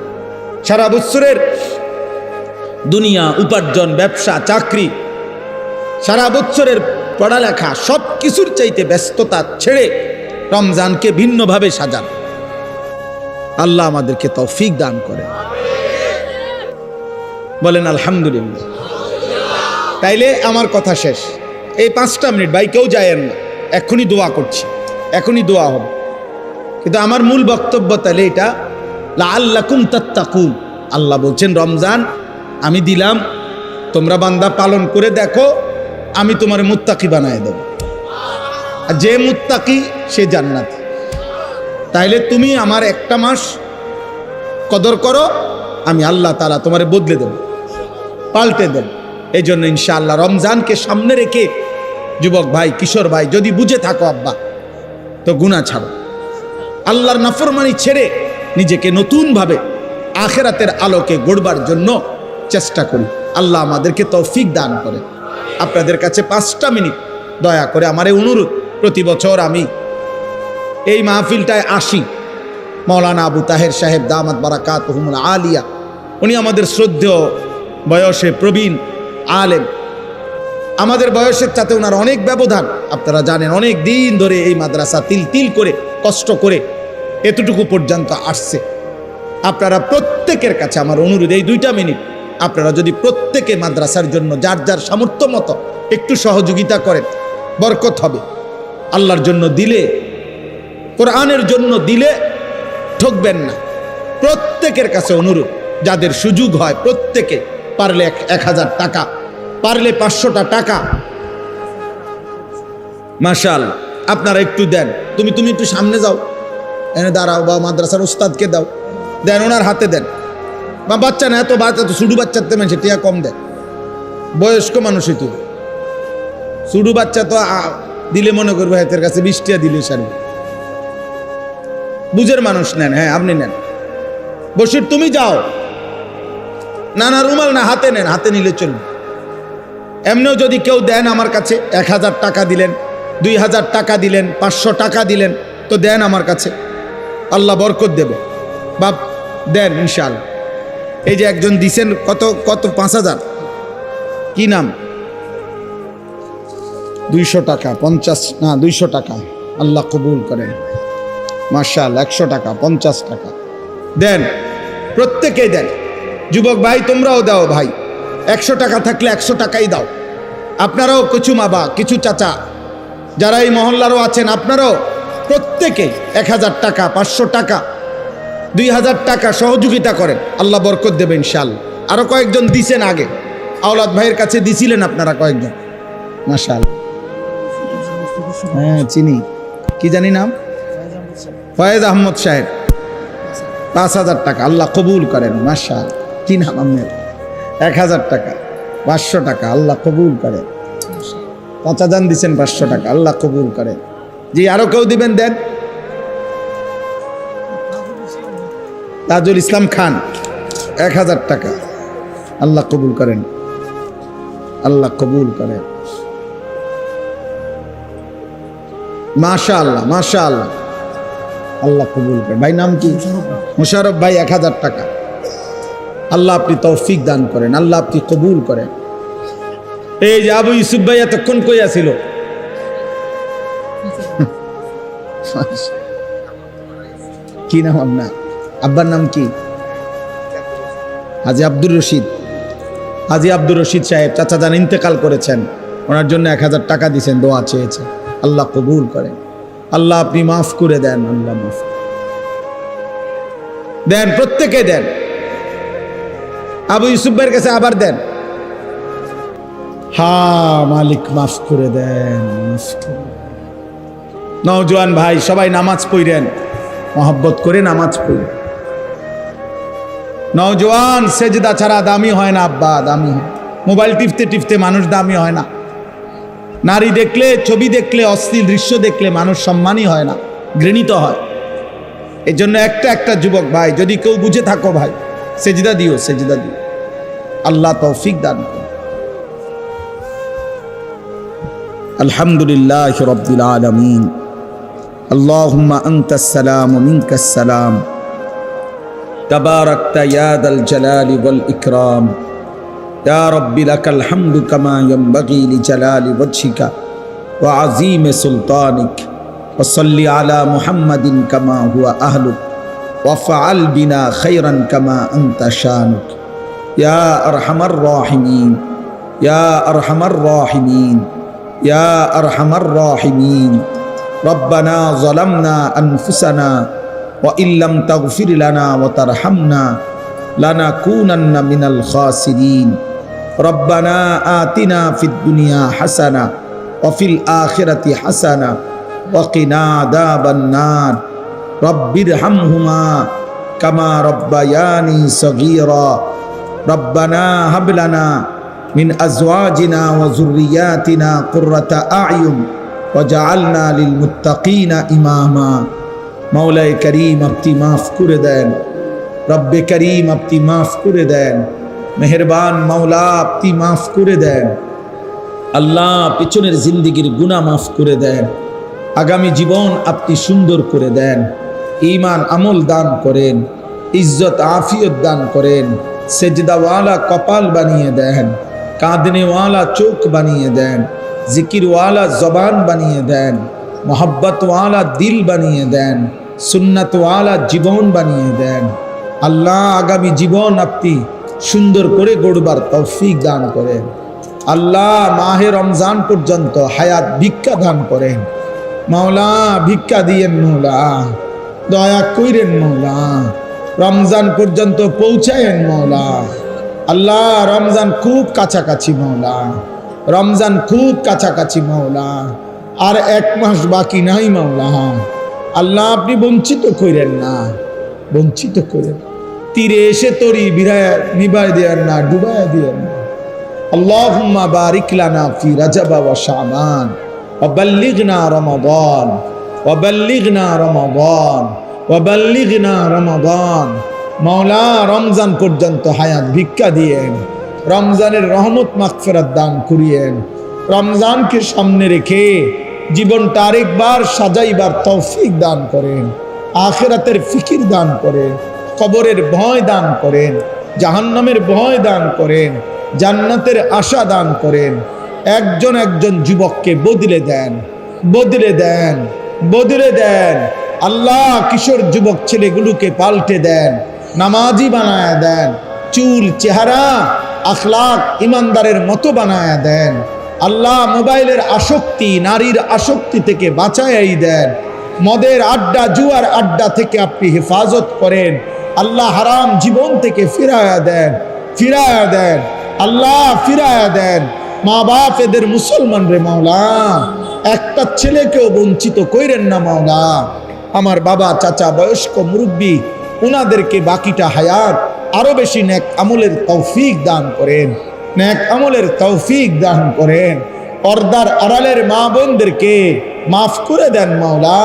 সারা বছরের দুনিয়া, উপার্জন, ব্যবসা, চাকরি, সারা বছরের পড়ালেখা, সব কিছুর চাইতে ব্যস্ততা ছেড়ে রমজানকে ভিন্নভাবে সাজান। আল্লাহ আমাদেরকে তৌফিক দান করে। বলেন আলহামদুলিল্লাহ। তাইলে আমার কথা শেষ। এই 5টা মিনিট ভাই কেউ যায়েন না, এখনই দোয়া করছি, এখনই দোয়া হবে। কিন্তু আমার মূল বক্তব্য তাহলে এটা, লাআল্লাকুম তাত্তাকুন। আল্লাহ বলছেন রমজান আমি দিলাম, তোমরা বান্দা পালন করে দেখো, আমি তোমার মুত্তাকি বানায় দেব। আর যে মুত্তাকি সে জান্নাত। তাইলে তুমি আমার একটা মাস কদর করো, আমি আল্লাহ তাআলা তোমারে বদলে দেব, পাল্টে দেব। এই জন্য ইনশাআল্লাহ রমজানকে সামনে রেখে যুবক ভাই, কিশোর ভাই, যদি বুঝে থাকো আব্বা, তো গুনাহ ছাড়ো, আল্লাহর নাফরমানি ছেড়ে নিজেকে নতুনভাবে আখিরাতের আলোকে গড়বার জন্য চেষ্টা করি। আল্লাহ আমাদেরকে তৌফিক দান করে। আপনাদের কাছে 5টা মিনিট দয়া করে আমার এই অনুরোধ, প্রতি বছর আমি এই মাহফিলটায় আসি। মৌলানা আবু তাহের সাহেব দামাত বারাকাতুহুমুল আলিয়া, উনি আমাদের শ্রদ্ধেয়, বয়সে প্রবীণ আলেম। আমাদের বয়সের সাথে ওনার অনেক ব্যবধান, আপনারা জানেন। অনেক দিন ধরে এই মাদ্রাসা তিল তিল করে কষ্ট করে এতটুকু পর্যন্ত আসছে। আপনারা প্রত্যেকের কাছে আমার অনুরোধ, এই 2টা মিনিট আপনারা যদি প্রত্যেকে মাদ্রাসার জন্য যার যার সামর্থ্য মতো একটু সহযোগিতা করেন, বরকত হবে। আল্লাহর জন্য দিলে, কোরআনের জন্য দিলে ঠকবেন না। প্রত্যেকের কাছে অনুরোধ, যাদের সুযোগ হয় প্রত্যেকে পারলে 1000 টাকা, পারলে 500টা টাকা, মাশাআল্লাহ আপনারা একটু দেন। তুমি একটু সামনে যাও, এনে দাঁড়াও, বা মাদ্রাসার উস্তাদকে দাও, দেন, ওনার হাতে দেন। বা বাচ্চা না, এত বাচ্চা তো শুধু বাচ্চার তেমন সে টিয়া কম দেন, বয়স্ক মানুষই তো। শুধু বাচ্চা তো দিলে মনে করবে হাতের কাছে 20 টাকা দিলে সারবে। বুঝের মানুষ নেন, হ্যাঁ আপনি নেন। বসির তুমি যাও, না না রুমাল না, হাতে নেন, হাতে নিলে চলবে। এমনিও যদি কেউ দেন আমার কাছে, 1000 টাকা দিলেন, 2000 টাকা দিলেন, 500 টাকা দিলেন, তো দেন আমার কাছে, আল্লাহ বরকত দেবে। বাপ দেন ইনশাআল্লাহ। এই যে একজন দিছেন, কত 5000, কি নাম? 200 টাকা, 50 না 200 টাকা, আল্লাহ কবুল করেন। মাশাআল্লাহ 100 টাকা, 50 টাকা দেন, প্রত্যেকেই দেন। যুবক ভাই তোমরাও দাও ভাই, 100 টাকা থাকলে 100 টাকাই দাও। আপনারাও কিছু মাবা, কিছু চাচা যারা এই মহল্লারও আছেন, আপনারাও প্রত্যেকে 1000 টাকা, 500 টাকা, 2000 টাকা সহযোগিতা করেন, আল্লাহ বরকত দেবে ইনশাআল্লাহ। আরো কয়েকজন দিছেন আগে, আওলাদ ভাইয়ের কাছে দিছিলেন আপনারা কয়েকজন, মাশাআল্লাহ। হ্যাঁ চিনি, কি জানি নাম, ফয়েজ আহমদ সাহেব, 5000 টাকা, আল্লাহ কবুল করেন, মাশাআল্লাহ। কি নাম আপনার? 1000 টাকা, 500 টাকা, আল্লাহ কবুল করেন। চাচা যান দিচ্ছেন 500 টাকা, আল্লাহ কবুল করেন। জি আরো কেউ দিবেন, দেন। তাজুল ইসলাম খান 1000 টাকা, আল্লাহ কবুল করেন, আল্লাহ কবুল করেন, মাশাআল্লাহ মাশাআল্লাহ, আল্লাহ কবুল করেন। ভাই নাম কি? মুশারফ ভাই 1000 টাকা, আল্লাহ আপনি তৌফিক দান করেন, আল্লাহ আপনি কবুল করেন। এই যে আবু ইউসুফ ভাই এতক্ষণ কই আছিল? কি নাম আপনার? আব্বার নাম কি? হাজি আব্দুর রশিদ। হাজি আব্দুর রশিদ সাহেব চাচা যান ইন্তেকাল করেছেন, ওনার জন্য 1000 টাকা দিয়েছেন, দোয়া চেয়েছেন, আল্লাহ কবুল করেন, আল্লাহ আপনি মাফ করে দেন, আল্লাহ মাফ দেন, প্রত্যেকে দেন। আবু ইউসুফ ভাইয়ের কাছে আবার দেন, হা মালিক মাফ করে দেন, মাফ করে। নওজোয়ান ভাই সবাই নামাজ পড়েন, মহব্বত করে নামাজ পড়েন। নওজোয়ান সেজদা ছাড়া দামি হয় না আব্বা, দামি হয়। মোবাইল টিপতে টিপতে মানুষ দামি হয় না। নারী দেখলে, ছবি দেখলে, অশ্লীল দৃশ্য দেখলে মানুষ সম্মানই হয় না, ঘৃণিত হয়। এই জন্য একটা যুবক ভাই, যদি কেউ বুঝে থাকো ভাই, সেজদা দিও, সেজদা দিও, আল্লাহ তৌফিক দান করুন। আলহামদুলিল্লাহ রাব্বিল আলামিন, আল্লাহুম্মা আনতাস সালাম ওয়া মিনকাস সালাম, তাবারাকতা ইয়া যাল জালালি ওয়াল ইকরাম, ইয়া রাব্বি লাকাল হামদু কামা ইয়ানবাগি লিজালালি ওয়াজহিকা ওয়া আযীমি সুলতানিক, ওয়া সাল্লি আলা মুহাম্মাদিন কামা হুয়া আহলুক, ওয়া ফাআল বিনা খায়রান কামা আনতা শানুক, ইয়া আরহামার রাহিমিন, ইয়া আরহামার রাহিমিন, ইয়া আরহামার রাহিমিন। রব্বানা যালামনা আনফুসানা ওয়া ইল্লাম তাগফির লানা ওয়া তারহামনা লানাকুনান্না মিনাল খাসিরিন। রব্বানা আতিনা ফিদ দুনিয়া হাসানা ওয়া ফিল আখিরাতি হাসানা ওয়া কিনা আযাবান নার। রব্বিরহামহুমা কামা রব্বায়ানি সগীরা। রব্বানা হাব লানা মিন আজওয়াজিনা ওয়া যুররিয়াতিনা কুররাতা আ'য়ুন ওয়াজআলনা লিল মুত্তাকিনা ইমামা। মাওলায়ে করিম আপনি মাফ করে দেন, রব্বে করিম আপনি মাফ করে দেন, মেহেরবান মাওলা আপনি মাফ করে দেন। আল্লাহ পিছনের জিন্দেগির গুনাহ মাফ করে দেন, আগামী জীবন আপনি সুন্দর করে দেন, ঈমান আমল দান করেন, ইজ্জত আফিয়ত দান করেন, সেজদাওয়ালা কপাল বানিয়ে দেন, কাঁদনেওয়ালা চোখ বানিয়ে দেন, জিকিরওয়ালা জবান বানিয়ে দেন, মোহাব্বতওয়ালা দিল বানিয়ে দেন, সুন্নাতওয়ালা জীবন বানিয়ে দেন। আল্লাহ আগামী জীবন আপনি সুন্দর করে গড়বার তৌফিক দান করেন। আল্লাহ মাহে রমজান পর্যন্ত হায়াত ভিক্ষা দান করেন। মাওলা ভিক্ষা দিয়েন, মাওলা দয়া কইরেন, মাওলা রমজান পর্যন্ত পৌঁছায়েন মাওলা। আল্লাহ রমজান খুব কাছাকাছি মাওলা, রমজান খুব কাছাকাছি মাওলা, আর 1 মাস বাকি নাই মাওলা। আল্লাহ আপনি বঞ্চিত করেন না, বঞ্চিত করেন, তীরে এসে তরি বিরায় নিবাই দেন না, ডুবাই দেন না। আল্লাহুম্মা বারিক লানা ফি রাজাব ওয়া শাবান ওয়া বাল্লিগনা রমাদান ওয়া বাল্লিগনা রমাদান ওয়া বাল্লিগনা রমাদান। মাওলা রমজান পর্যন্ত হায়াত ভিক্ষা দিয়েন, রমজানের রহমত মাগফিরাত দান করিয়েন। রমজানকে সামনে রেখে জীবনটা আরেকবার সাজাইবার তৌফিক দান করেন, আখিরাতের ফিকির দান করেন, কবরের ভয় দান করেন, জাহান্নামের ভয় দান করেন, জান্নাতের আশা দান করেন। একজন একজন যুবককে বদলে দেন, বদলে দেন, বদলে দেন। আল্লাহ কিশোর যুবক ছেলেগুলোকে পাল্টে দেন, নামাজি বানায় দেন, চুল চেহারা আখলাক ইমানদারের মতো বানায় দেন। আল্লাহ মোবাইলের আসক্তি, নারীর আসক্তি থেকে বাঁচাই দেন। মদের আড্ডা, জুয়ার আড্ডা থেকে আপনি হেফাজত করেন। আল্লাহ হারাম জীবন থেকে ফিরায়া দেন, ফিরায়া দেন। আল্লাহ ফিরায়া দেন। মা বাপ এদের মুসলমান রে মাওলা, একটা ছেলেকেও বঞ্চিত কইরেন না মাওলা। আমার বাবা, চাচা, বয়স্ক মুরব্বী, উনাদেরকে বাকিটা হায়াত আরো বেশি নেক আমলের তৌফিক দান করেন, নেক আমলের তৌফিক দান করেন। পর্দার আড়ালের মা বোনদেরকে মাফ করে দেন মাওলা।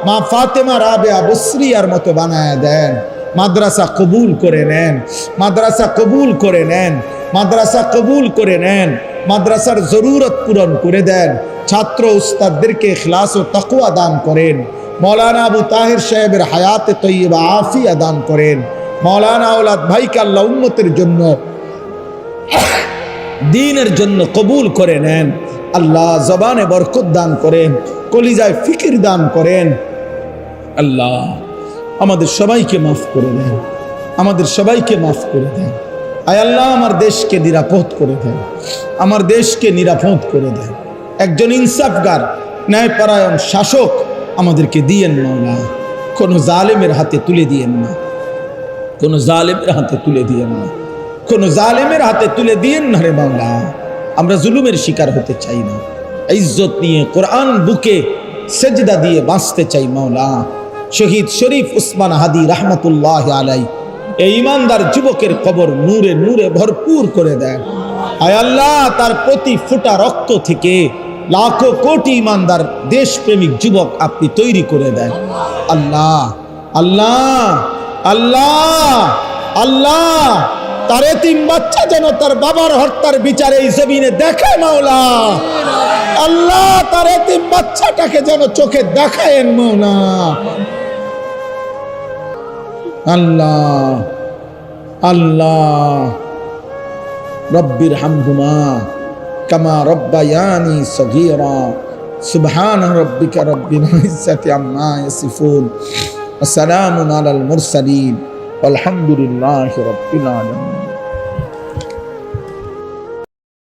মা ফাতেমা রাবেয়া বসরিয়ার মতো বানায় দেন। মাদ্রাসা কবুল করে নেন, মাদ্রাসা কবুল করে নেন, মাদ্রাসা কবুল করে নেন। মাদ্রাসার জরুরত পূরণ করে দেন। ছাত্র উস্তাদদেরকে ইখলাস ও তাকওয়া দান করেন। মৌলানা আবু তাহির সাহেবের হায়াতে তৈয়বা আফিয়া দান করেন। মৌলানা আওলাদ ভাইকে আল্লাহ উম্মতের জন্য, দ্বীনের জন্য কবুল করে নেন। আল্লাহ জবানে বরকত দান করেন, কলিজায় ফিকির দান করেন। আল্লাহ আমাদের সবাইকে মাফ করে দেন, আমাদের সবাইকে মাফ করে দেন। আয় আল্লাহ আমার দেশকে নিরাপদ করে দেন, আমার দেশকে নিরাপদ করে দেন। একজন ইনসাফগার, ন্যায়পরায়ণ শাসক আমাদেরকে দিয়েন মাওলা। কোনো জালেমের হাতে তুলে দিয়েন না, কোনো জালেমের হাতে তুলে দিয়েন না, কোনো জালেমের হাতে তুলে দিয়েন না রে মাওলা। আমরা জুলুমের শিকার হতে চাই না। ইজ্জত নিয়ে কোরআন বুকে সেজদা দিয়ে বাঁচতে চাই মাওলা। শহীদ শরীফ উসমান হাদি রহমতুল্লাহ আলাই এই ইমানদার যুবকের কবর নূরে নূরে ভরপুর করে দেন। আয় আল্লাহ তার প্রতি ফোঁটা রক্ত থেকে লাখো কোটি ইমানদার দেশপ্রেমিক যুবক আপনি তৈরি করে দেন। আল্লাহ আল্লাহ আল্লাহ আল্লাহ তার এতিম বাচ্চা যেন তার বাবার হত্যার বিচারে এই জমিনে দেখে মাওলা। আল্লাহ তার এতিম বাচ্চাটাকে যেন চোখে দেখায়েন মাওলা। আল্লাহ আল্লাহ রব্বির হামহুমা কামা রব্বায়ানি সগীরা। সুবহান রব্বিকা রব্বিল ইজ্জাতি আম্মা ইয়াসিফুন ওয়া সালামুন আলাল মুরসালিন ওয়ালহামদুলিল্লাহি রাব্বিল আলামিন।